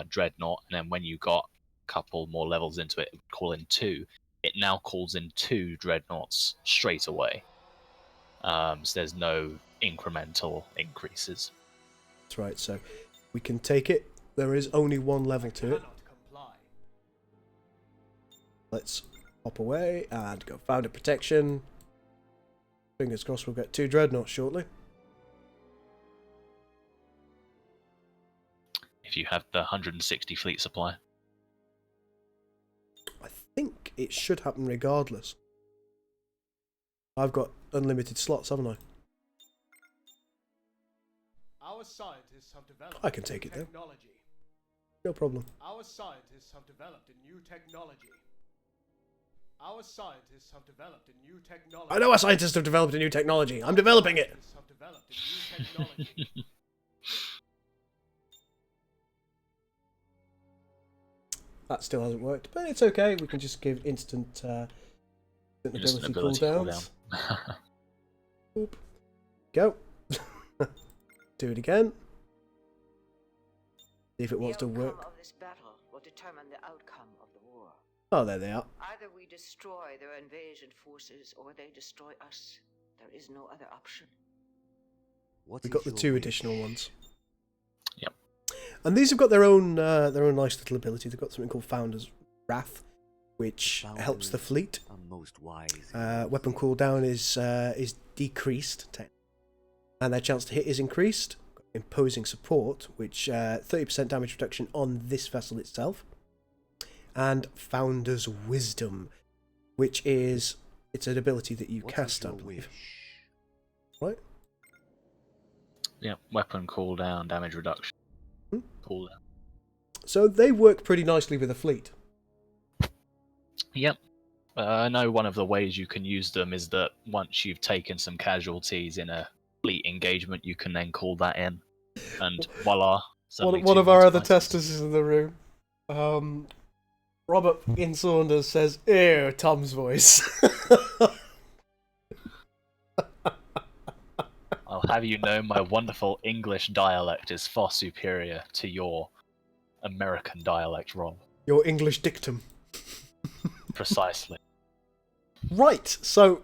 Dreadnought, and then when you got a couple more levels into it, it would call in 2. It now calls in 2 Dreadnoughts straight away. So there's no incremental increases. That's right, so we can take it. There is only 1 level to it. Let's hop away and go Founder Protection. Fingers crossed we'll get 2 Dreadnoughts shortly. If you have the 160 fleet supply. I think it should happen regardless. I've got unlimited slots, haven't I? Our scientists have developed I can take it, though. technology. No problem. Our scientists have developed a new technology. Our scientists have developed a new technology. I know our scientists have developed a new technology. I'm developing it. Scientists have developed a new technology. That still hasn't worked, but it's okay. We can just give instant ability cooldowns. Oop. Go. Do it again. See if it wants to work. The outcome of this battle will determine the outcome of the war. Oh, there they are. Either we destroy their invasion forces or they destroy us. There is no other option. We got the 2 additional ones. Yep. And these have got their own nice little ability. They've got something called Founder's Wrath, which helps the fleet. Weapon cooldown is decreased, and their chance to hit is increased. Imposing support, which 30% damage reduction on this vessel itself, and Founder's Wisdom, which is it's an ability that you cast, I believe. Right? Yeah, weapon cooldown, damage reduction. Cooldown. So they work pretty nicely with a fleet. Yep. I know one of the ways you can use them is that once you've taken some casualties in a fleet engagement, you can then call that in, and voila. One of our other testers is in the room. Robert in Saunders says, "Ew, Tom's voice." I'll have you know my wonderful English dialect is far superior to your American dialect, Rob. Your English dictum. Precisely. Right, so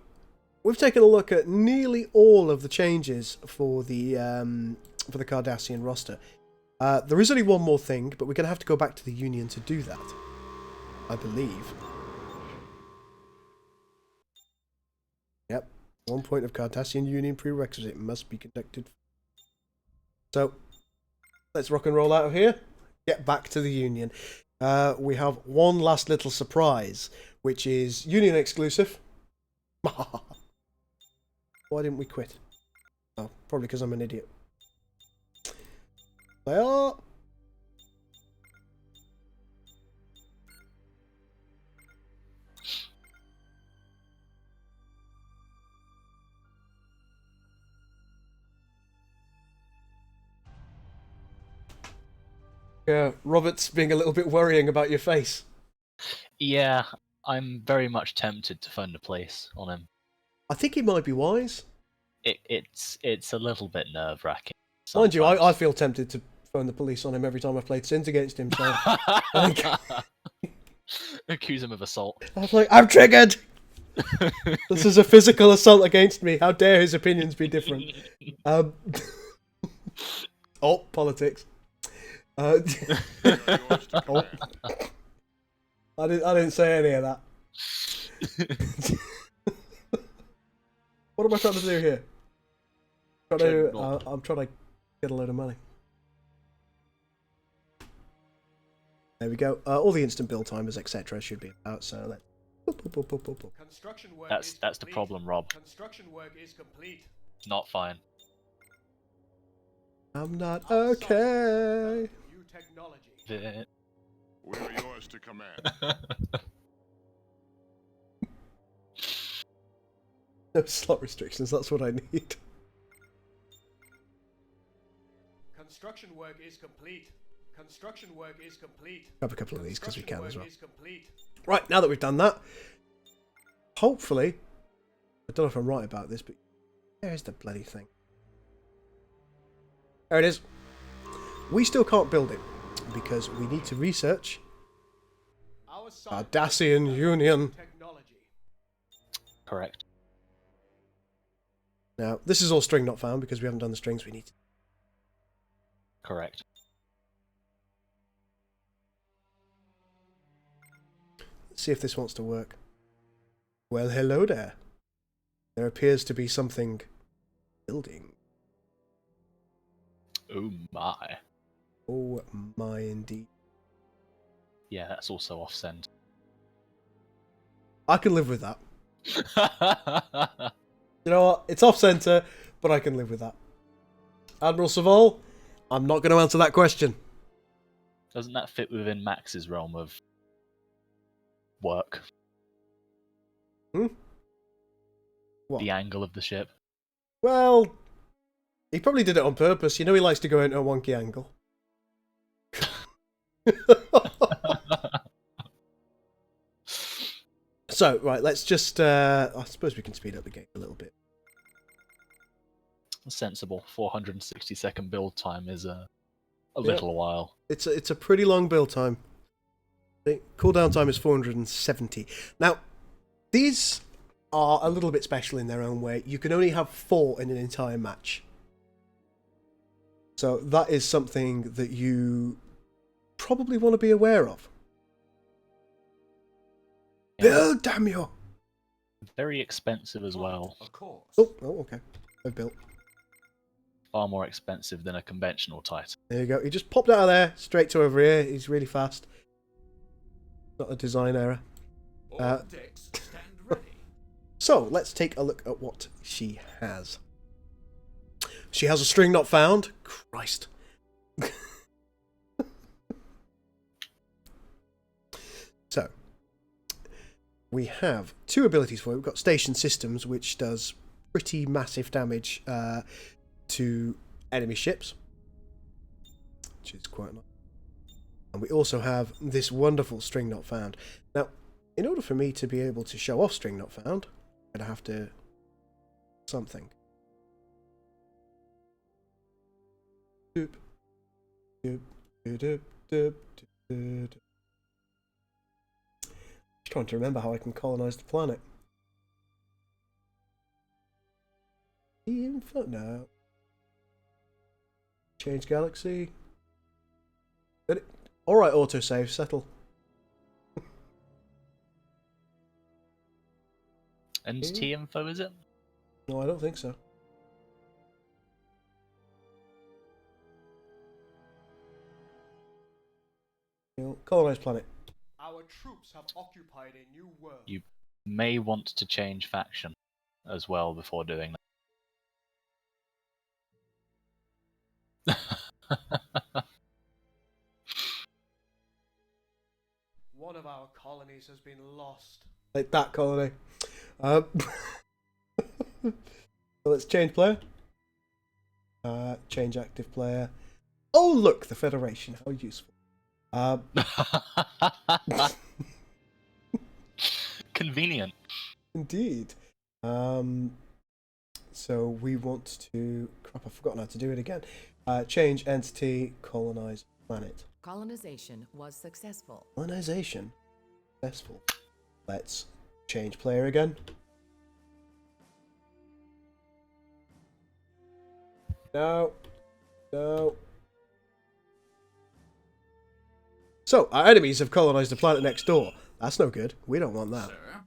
we've taken a look at nearly all of the changes for the Cardassian roster. There is only one more thing, but we're going to have to go back to the Union to do that, I believe. Yep, 1 point of Cardassian Union prerequisite must be conducted. So, let's rock and roll out of here. Get back to the Union. We have one last little surprise, which is Union exclusive. Why didn't we quit? Oh, Probably because I'm an idiot. They are. Yeah, Robert's being a little bit worrying about your face. Yeah, I'm very much tempted to phone the police on him. I think he might be wise. It's a little bit nerve wracking. Mind you, I feel tempted to phone the police on him every time I've played Sins against him. So I think Accuse him of assault. I'm like, I'm triggered. This is a physical assault against me. How dare his opinions be different? Oh, politics. Oh. I didn't say any of that. What am I trying to do here? I'm trying to get a load of money. There we go. All the instant build timers, etc., should be out. So let's. Construction work That's is the complete. problem, Rob. Construction work is complete. It's not fine. I'm not Our scientists have okay. developed New technology. We are yours to command. No slot restrictions. That's what I need. Construction work is complete. Construction work is complete. Grab a couple of these because we can as well. Construction work is complete. Right, now that we've done that, hopefully, I don't know if I'm right about this, but there's the bloody thing. There it is. We still can't build it because we need to research Our Cardassian Union. technology. Correct. Now, this is all string not found because we haven't done the strings we need to. Correct. Let's see if this wants to work. Well, hello there. There appears to be something building. Oh my. Oh my indeed. Yeah, that's also off send. I can live with that. You know what? It's off center, but I can live with that. Admiral Saval, I'm not going to answer that question. Doesn't that fit within Max's realm of work? What? The angle of the ship. Well, he probably did it on purpose. You know he likes to go into a wonky angle. So, right, let's just... I suppose we can speed up the game a little bit. Sensible. 460-second build time is a little while. It's a pretty long build time. The cooldown time is 470. Now, these are a little bit special in their own way. You can only have 4 in an entire match. So that is something that you probably want to be aware of. Yeah. Build, damn you! Very expensive as well. Of course. Oh, okay. I've built. Far more expensive than a conventional Titan. There you go. He just popped out of there, straight to over here. He's really fast. Not a design error. All decks stand ready. So, let's take a look at what she has. She has a string not found. Christ. So, we have 2 abilities for it. We've got Station Systems, which does pretty massive damage to enemy ships, which is quite nice. And we also have this wonderful string not found. Now, in order for me to be able to show off string not found, I'm going to have to something. Doop, doop, doop, doop, doop. Just trying to remember how I can colonize the planet. Info? No. Change galaxy. Alright, autosave, settle. And T info, is it? No, I don't think so. Colonize planet. Our troops have occupied a new world. You may want to change faction as well before doing that. One of our colonies has been lost. Like that colony. So let's change player. Change active player. Oh look, the Federation. How useful. Convenient. Indeed. So we want to... Crap, I've forgotten how to do it again. Change entity, colonize planet. Colonization was successful. Colonization. Successful. Let's change player again. No. No. So, our enemies have colonized the planet next door. That's no good. We don't want that. Sir?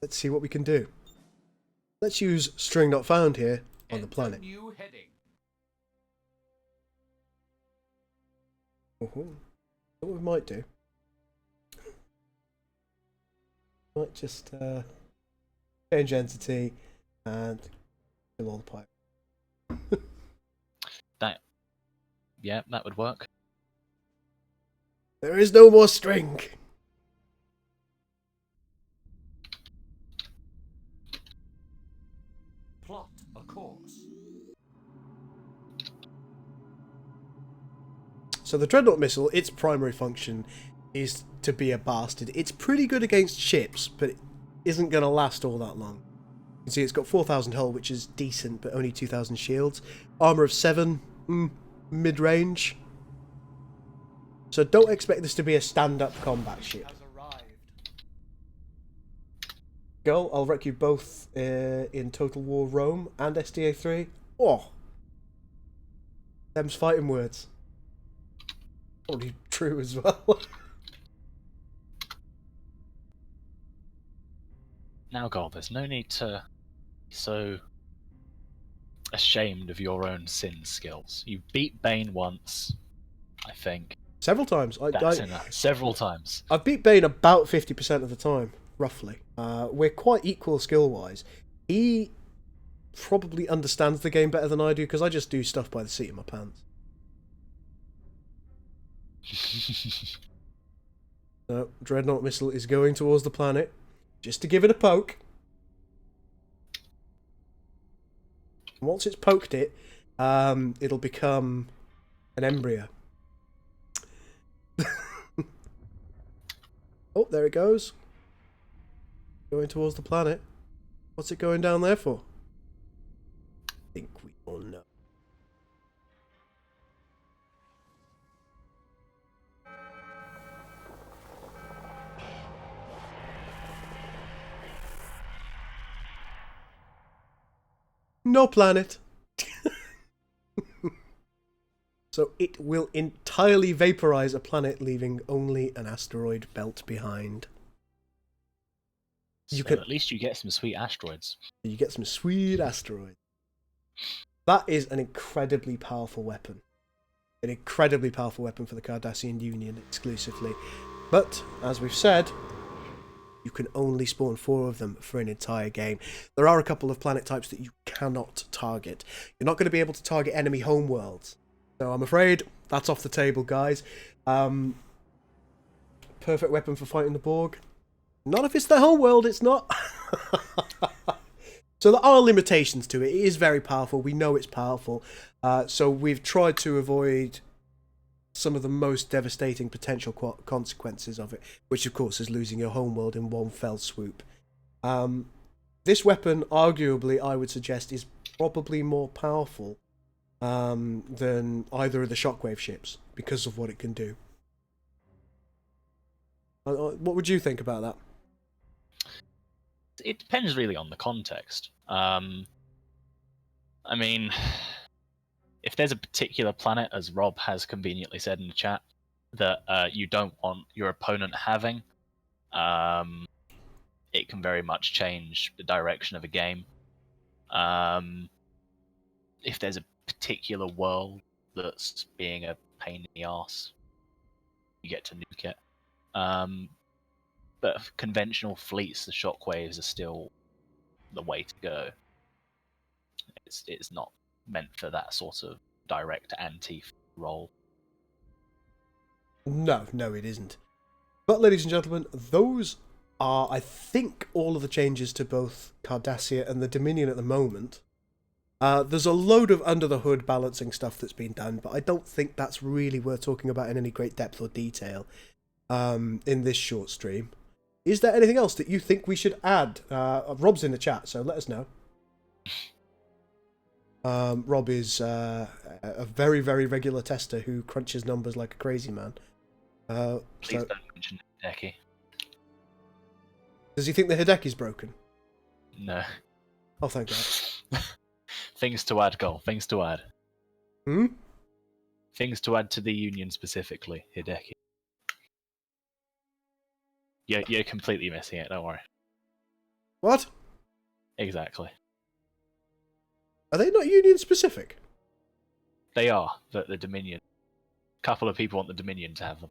Let's see what we can do. Let's use string not found here on the planet. New heading. What we might do. Might just change entity and kill all the pirates. Yeah, that would work. There is no more string. Plot a course. So the Dreadnought missile, its primary function is to be a bastard. It's pretty good against ships, but it isn't going to last all that long. You can see it's got 4,000 hull, which is decent, but only 2,000 shields. Armour of 7, mid-range. So don't expect this to be a stand-up combat ship. Has arrived. Go, I'll wreck you both in Total War Rome and SDA 3. Oh! Them's fighting words. Probably true as well. Now, God, there's no need to be so ashamed of your own sin skills. You beat Bane once, I think. Several times. That's enough. Several times. I've beat Bane about 50% of the time, roughly. We're quite equal skill-wise. He probably understands the game better than I do, because I just do stuff by the seat of my pants. So, Dreadnought missile is going towards the planet, just to give it a poke. And once it's poked it, it'll become an embryo. Oh, there it goes. Going towards the planet. What's it going down there for? I think we all know. No planet. So it will entirely vaporize a planet, leaving only an asteroid belt behind. So at least you get some sweet asteroids. You get some sweet asteroids. That is an incredibly powerful weapon. An incredibly powerful weapon for the Cardassian Union exclusively. But, as we've said, you can only spawn 4 of them for an entire game. There are a couple of planet types that you cannot target. You're not going to be able to target enemy homeworlds. So I'm afraid that's off the table, guys. Perfect weapon for fighting the Borg. Not if it's their homeworld, it's not. So there are limitations to it. It is very powerful. We know it's powerful. So we've tried to avoid some of the most devastating potential consequences of it, which of course is losing your homeworld in one fell swoop. This weapon, arguably, I would suggest, is probably more powerful than either of the Shockwave ships because of what it can do. What would you think about that? It depends really on the context. I mean, if there's a particular planet, as Rob has conveniently said in the chat, that you don't want your opponent having, it can very much change the direction of a game. If there's a particular world that's being a pain in the arse, you get to nuke it. But for conventional fleets, the shockwaves are still the way to go. It's not meant for that sort of direct anti role. No, it isn't. But, ladies and gentlemen, those are, I think, all of the changes to both Cardassia and the Dominion at the moment. There's a load of under-the-hood balancing stuff that's been done, but I don't think that's really worth talking about in any great depth or detail in this short stream. Is there anything else that you think we should add? Rob's in the chat, so let us know. Rob is a very, very regular tester who crunches numbers like a crazy man. Please don't mention Hideki. Does he think the Hideki's broken? No. Oh, thank God. Things to add, Cole. Things to add. Hmm? Things to add to the Union specifically, Hideki. You're completely missing it, don't worry. What? Exactly. Are they not Union specific? They are, the Dominion. A couple of people want the Dominion to have them.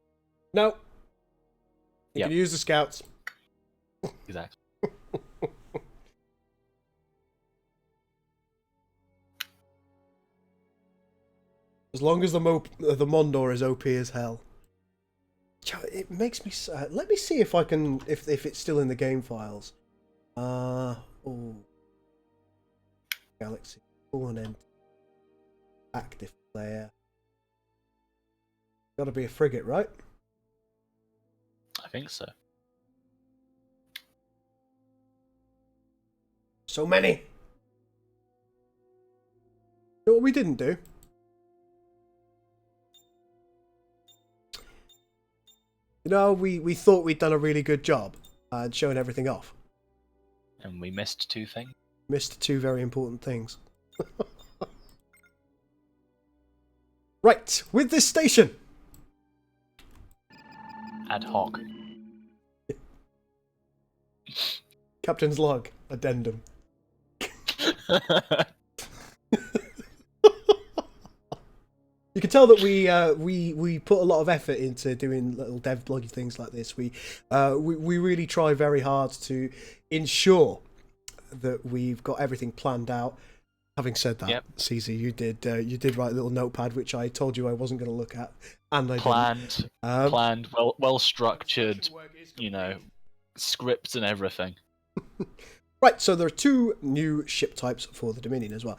No. You Yep. can use the Scouts. Exactly. As long as the Mondor is OP as hell. It makes me... let me see if I can... If it's still in the game files. Oh. Galaxy. Full on end. Active player. Gotta be a frigate, right? I think so. So many! You know what we didn't do? You know, we thought we'd done a really good job at showing everything off. And we missed two things. Missed two very important things. Right, with this station! Ad hoc. Captain's log, addendum. You can tell that we put a lot of effort into doing little dev bloggy things like this. We really try very hard to ensure that we've got everything planned out. Having said that, yep. CZ, you did write a little notepad which I told you I wasn't going to look at, and I planned, didn't. Planned, well structured, scripts and everything. Right, so there are two new ship types for the Dominion as well.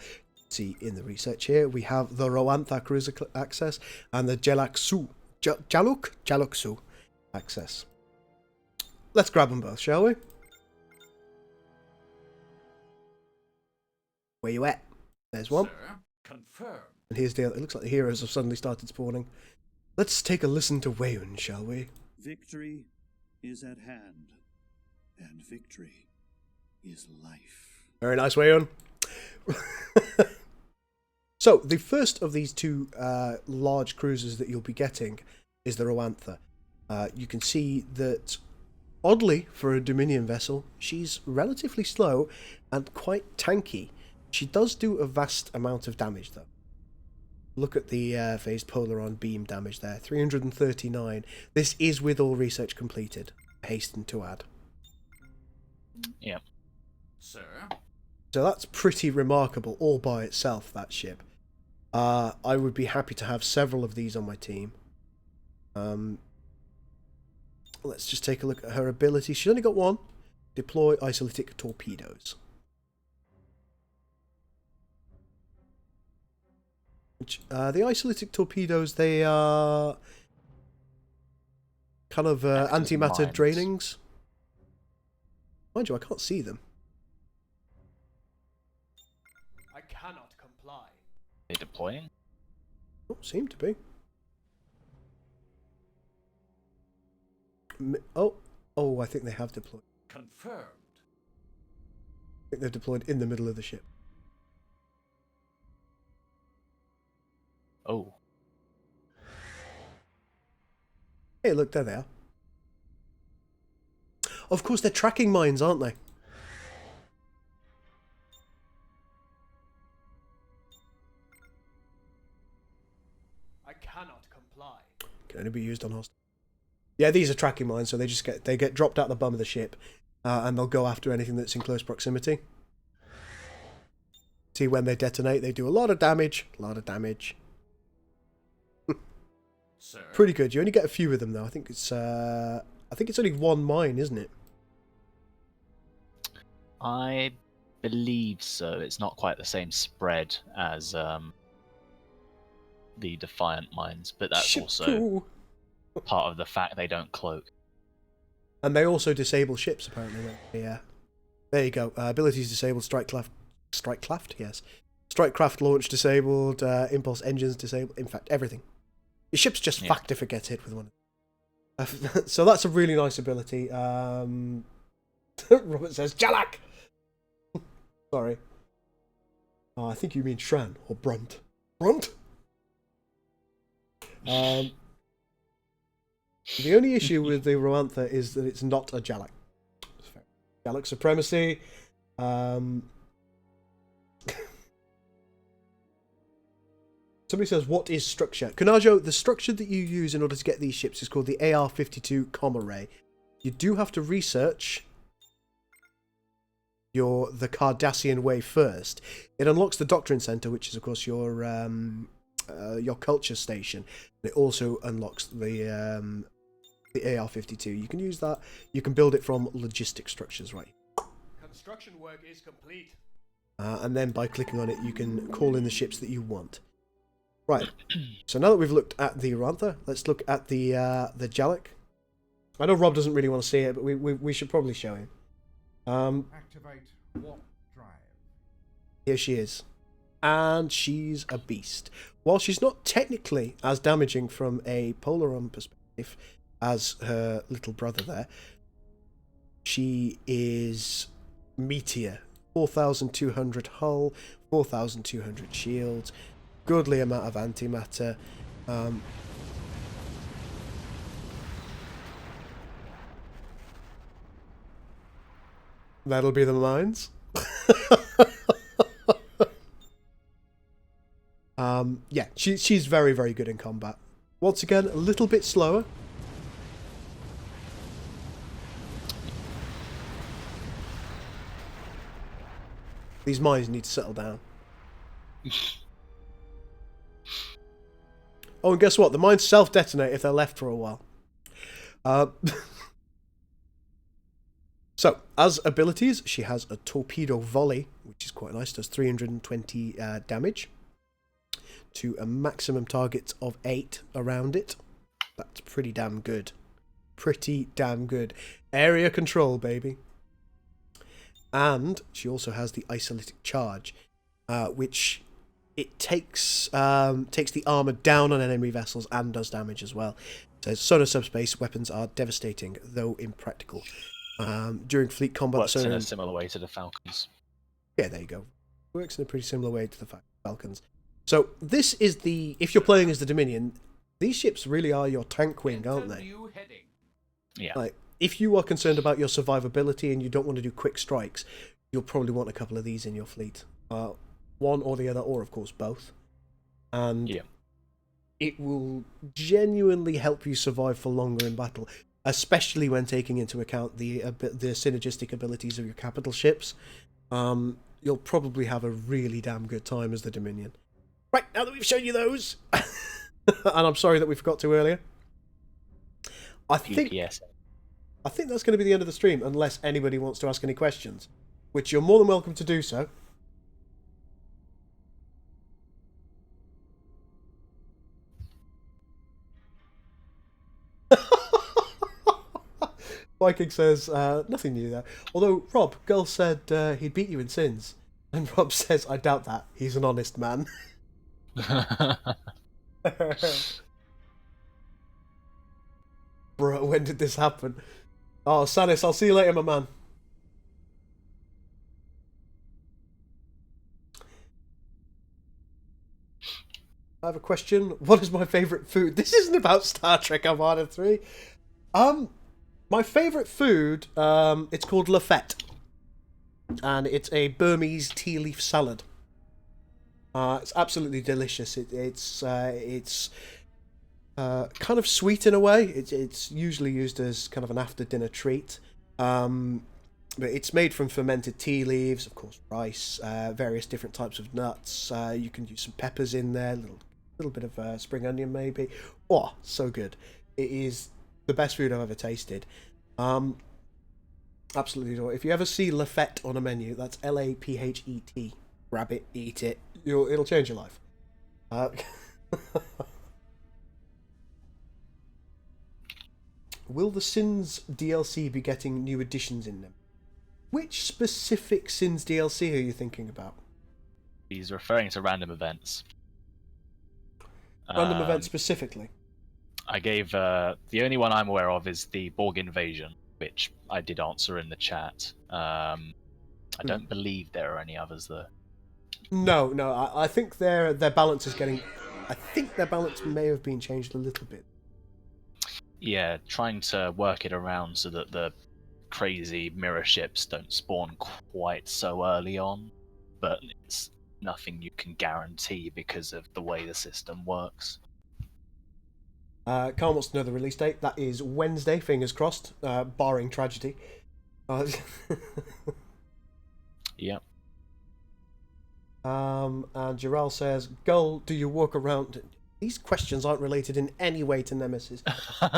See in the research here, we have the Roantha cruiser access and the Jaluksu access. Let's grab them both, shall we? Where you at? There's one. Sir, confirmed. And here's the other. It looks like the heroes have suddenly started spawning. Let's take a listen to Wayun, shall we? Victory is at hand, and victory is life. Very nice, Wayun. So, the first of these two large cruisers that you'll be getting is the Roantha. You can see that, oddly, for a Dominion vessel, she's relatively slow and quite tanky. She does do a vast amount of damage, though. Look at the phased polaron beam damage there, 339. This is with all research completed. Hasten to add. Yeah. Sir? So that's pretty remarkable all by itself, that ship. I would be happy to have several of these on my team. Let's just take a look at her ability. She's only got one. Deploy isolytic torpedoes. The isolytic torpedoes, they are kind of antimatter drainings. Mind you, I can't see them. I cannot comply. They deploying? Don't seem to be. Oh, I think they have deployed. Confirmed. I think they've deployed in the middle of the ship. Oh. Hey, look, there they are. Of course, they're tracking mines, aren't they? I cannot comply. Can only be used on hostile. Yeah, these are tracking mines, so they get dropped out the bum of the ship, and they'll go after anything that's in close proximity. See, when they detonate, they do a lot of damage. A lot of damage. Sir. Pretty good. You only get a few of them though. I think it's only one mine, isn't it? I believe so. It's not quite the same spread as the Defiant mines, but that's also Cool. part of the fact they don't cloak. And they also disable ships, apparently. Yeah. There you go. Abilities disabled. Strike-craft, yes. Strike-craft launch disabled. Impulse engines disabled. In fact, everything. Your ship's just fucked if it gets hit with one. So that's a really nice ability. Robert says, Jalak! Sorry. Oh, I think you mean Shran or Brunt. Brunt? The only issue with the Rwantha is that it's not a Jalak. Jalak supremacy. Somebody says, what is structure? Kanajo, the structure that you use in order to get these ships is called the AR-52 comma ray. You do have to research the Cardassian way first. It unlocks the Doctrine Center, which is, of course, your culture station. It also unlocks the AR-52. You can use that. You can build it from logistic structures, right? Construction work is complete. And then by clicking on it, you can call in the ships that you want. Right. So now that we've looked at the Rantha, let's look at the Jalak. I know Rob doesn't really want to see it, but we should probably show him. Activate warp drive. Here she is. And she's a beast. While she's not technically as damaging from a Polaron perspective as her little brother there, she is meteor. 4,200 hull, 4,200 shields, goodly amount of antimatter. That'll be the mines. Yeah, she's very, very good in combat. Once again, a little bit slower. These mines need to settle down. Oh, and guess what? The mines self-detonate if they're left for a while. So, as abilities, she has a torpedo volley, which is quite nice. Does 320 damage to a maximum target of 8 around it. That's pretty damn good. Pretty damn good. Area control, baby. And she also has the isolytic charge, which it takes the armor down on enemy vessels and does damage as well. It says sonar subspace weapons are devastating, though impractical. During fleet combat, works in a similar way to the Falcons. Yeah, there you go. Works in a pretty similar way to the Falcons. So this is if you're playing as the Dominion, these ships really are your tank wing, aren't they? Yeah. Like, if you are concerned about your survivability and you don't want to do quick strikes, you'll probably want a couple of these in your fleet. One or the other, or of course both. And it will genuinely help you survive for longer in battle, especially when taking into account the synergistic abilities of your capital ships. You'll probably have a really damn good time as the Dominion. Right, now that we've shown you those, and I'm sorry that we forgot to earlier, I think that's going to be the end of the stream, unless anybody wants to ask any questions, which you're more than welcome to do so. Viking says, nothing new there. Although, Rob, Gull said he'd beat you in sins. And Rob says, I doubt that. He's an honest man. Bro, when did this happen? Oh, Sanis, I'll see you later, my man. I have a question. What is my favourite food? This isn't about Star Trek Armada 3. My favourite food, it's called lafette. And it's a Burmese tea leaf salad. It's absolutely delicious. It's kind of sweet in a way. It's usually used as kind of an after-dinner treat. But it's made from fermented tea leaves, of course, rice, various different types of nuts. You can use some peppers in there, little bit of spring onion maybe. Oh, so good. It is the best food I've ever tasted. Absolutely adore it. If you ever see Lafette on a menu, that's Laphet. Grab it, eat it. It'll change your life. Will the Sins DLC be getting new additions in them? Which specific Sins DLC are you thinking about? He's referring to random events. Random events specifically? I gave the only one I'm aware of is the Borg invasion, which I did answer in the chat. I don't believe there are any others though. No. I think their balance is getting. I think their balance may have been changed a little bit. Yeah, trying to work it around so that the crazy mirror ships don't spawn quite so early on, but it's nothing you can guarantee because of the way the system works. Carl wants to know the release date. That is Wednesday, fingers crossed, barring tragedy. Yep. And Gerald says, Gull, do you walk around... These questions aren't related in any way to Nemesis.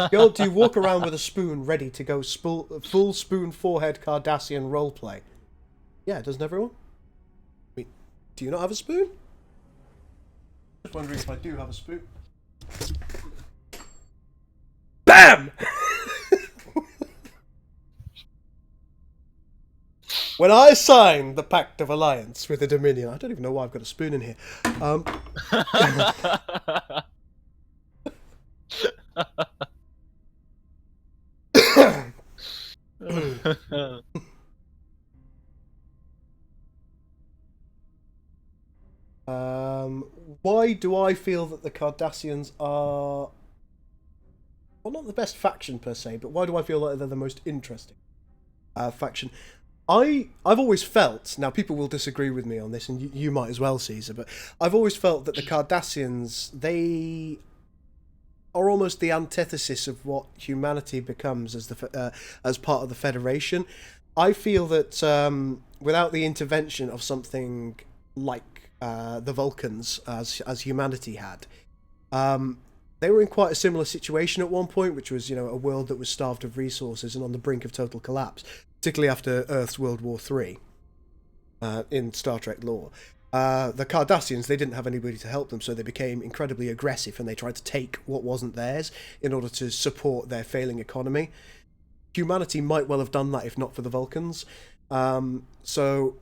Gull, do you walk around with a spoon ready to go full spoon forehead Cardassian roleplay? Yeah, doesn't everyone? I mean, do you not have a spoon? Just wondering if I do have a spoon. BAM! When I signed the Pact of Alliance with the Dominion, I don't even know why I've got a spoon in here. Why do I feel that the Cardassians are... Well, not the best faction per se, but why do I feel like they're the most interesting faction? I've always felt, now people will disagree with me on this, and you might as well, Caesar, but I've always felt that the Cardassians, they are almost the antithesis of what humanity becomes as part of the Federation. I feel that without the intervention of something like the Vulcans, as humanity had, they were in quite a similar situation at one point, which was, a world that was starved of resources and on the brink of total collapse, particularly after Earth's World War III in Star Trek lore. The Cardassians, they didn't have anybody to help them, so they became incredibly aggressive and they tried to take what wasn't theirs in order to support their failing economy. Humanity might well have done that if not for the Vulcans. So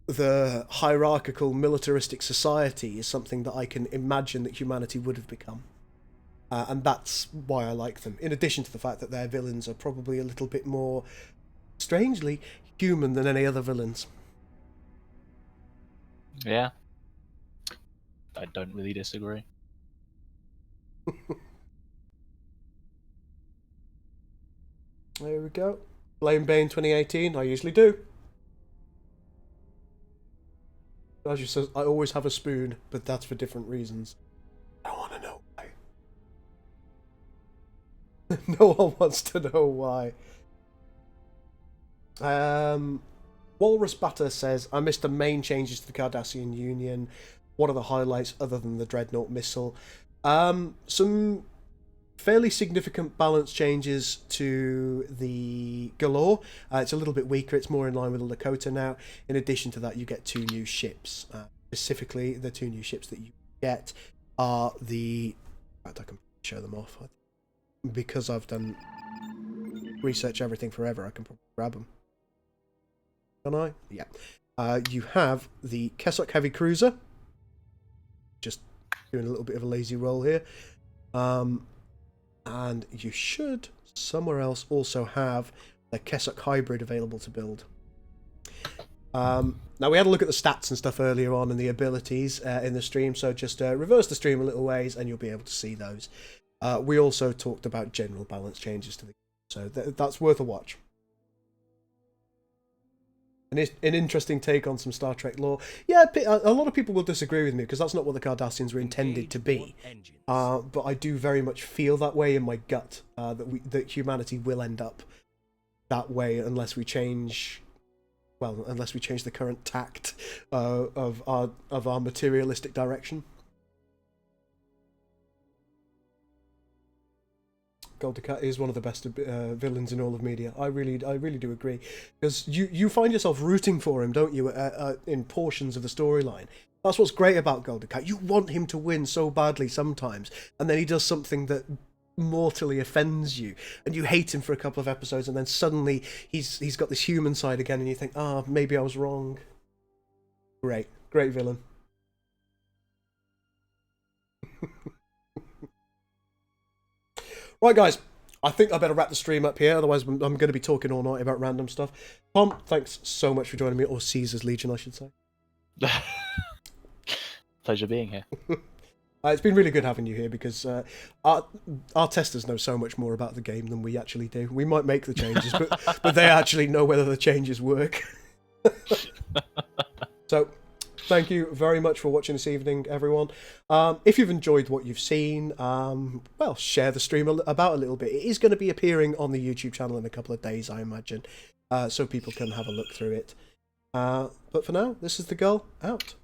the hierarchical militaristic society is something that I can imagine that humanity would have become. And that's why I like them, in addition to the fact that their villains are probably a little bit more, strangely, human than any other villains. Yeah. I don't really disagree. There we go. Blame Bane 2018, I usually do. As you says, I always have a spoon, but that's for different reasons. I don't want to know why. No one wants to know why. Walrus Batter says, I missed the main changes to the Cardassian Union. What are the highlights other than the Dreadnought missile? Some fairly significant balance changes to the Galore. It's a little bit weaker. It's more in line with the Lakota now. In addition to that, you get 2 new ships. Specifically, the 2 new ships that you get are the... In fact, I can show them off. Because I've done research everything forever, I can probably grab them. Can I? Yeah. You have the Kessock Heavy Cruiser. Just doing a little bit of a lazy roll here. And you should, somewhere else, also have the Kessock Hybrid available to build. Now, we had a look at the stats and stuff earlier on and the abilities in the stream, so just reverse the stream a little ways and you'll be able to see those. We also talked about general balance changes to the game, so that's worth a watch. An interesting take on some Star Trek lore. Yeah, a lot of people will disagree with me because that's not what the Cardassians were intended to be. But I do very much feel that way in my gut, that humanity will end up that way unless we change... Well, unless we change the current tact of our materialistic direction. Gul Dukat is one of the best villains in all of media. I really do agree, because you find yourself rooting for him, don't you? In portions of the storyline. That's what's great about Gul Dukat. You want him to win so badly sometimes, and then he does something that mortally offends you, and you hate him for a couple of episodes, and then suddenly he's got this human side again, and you think, maybe I was wrong. Great villain. Right, guys, I think I better wrap the stream up here, otherwise I'm going to be talking all night about random stuff. Tom, thanks so much for joining me, or Caesar's Legion, I should say. Pleasure being here. It's been really good having you here, because our testers know so much more about the game than we actually do. We might make the changes, but they actually know whether the changes work. So, thank you very much for watching this evening, everyone. If you've enjoyed what you've seen, well, share the stream about a little bit. It is going to be appearing on the YouTube channel in a couple of days, I imagine, so people can have a look through it. But for now, this is the Gull, out.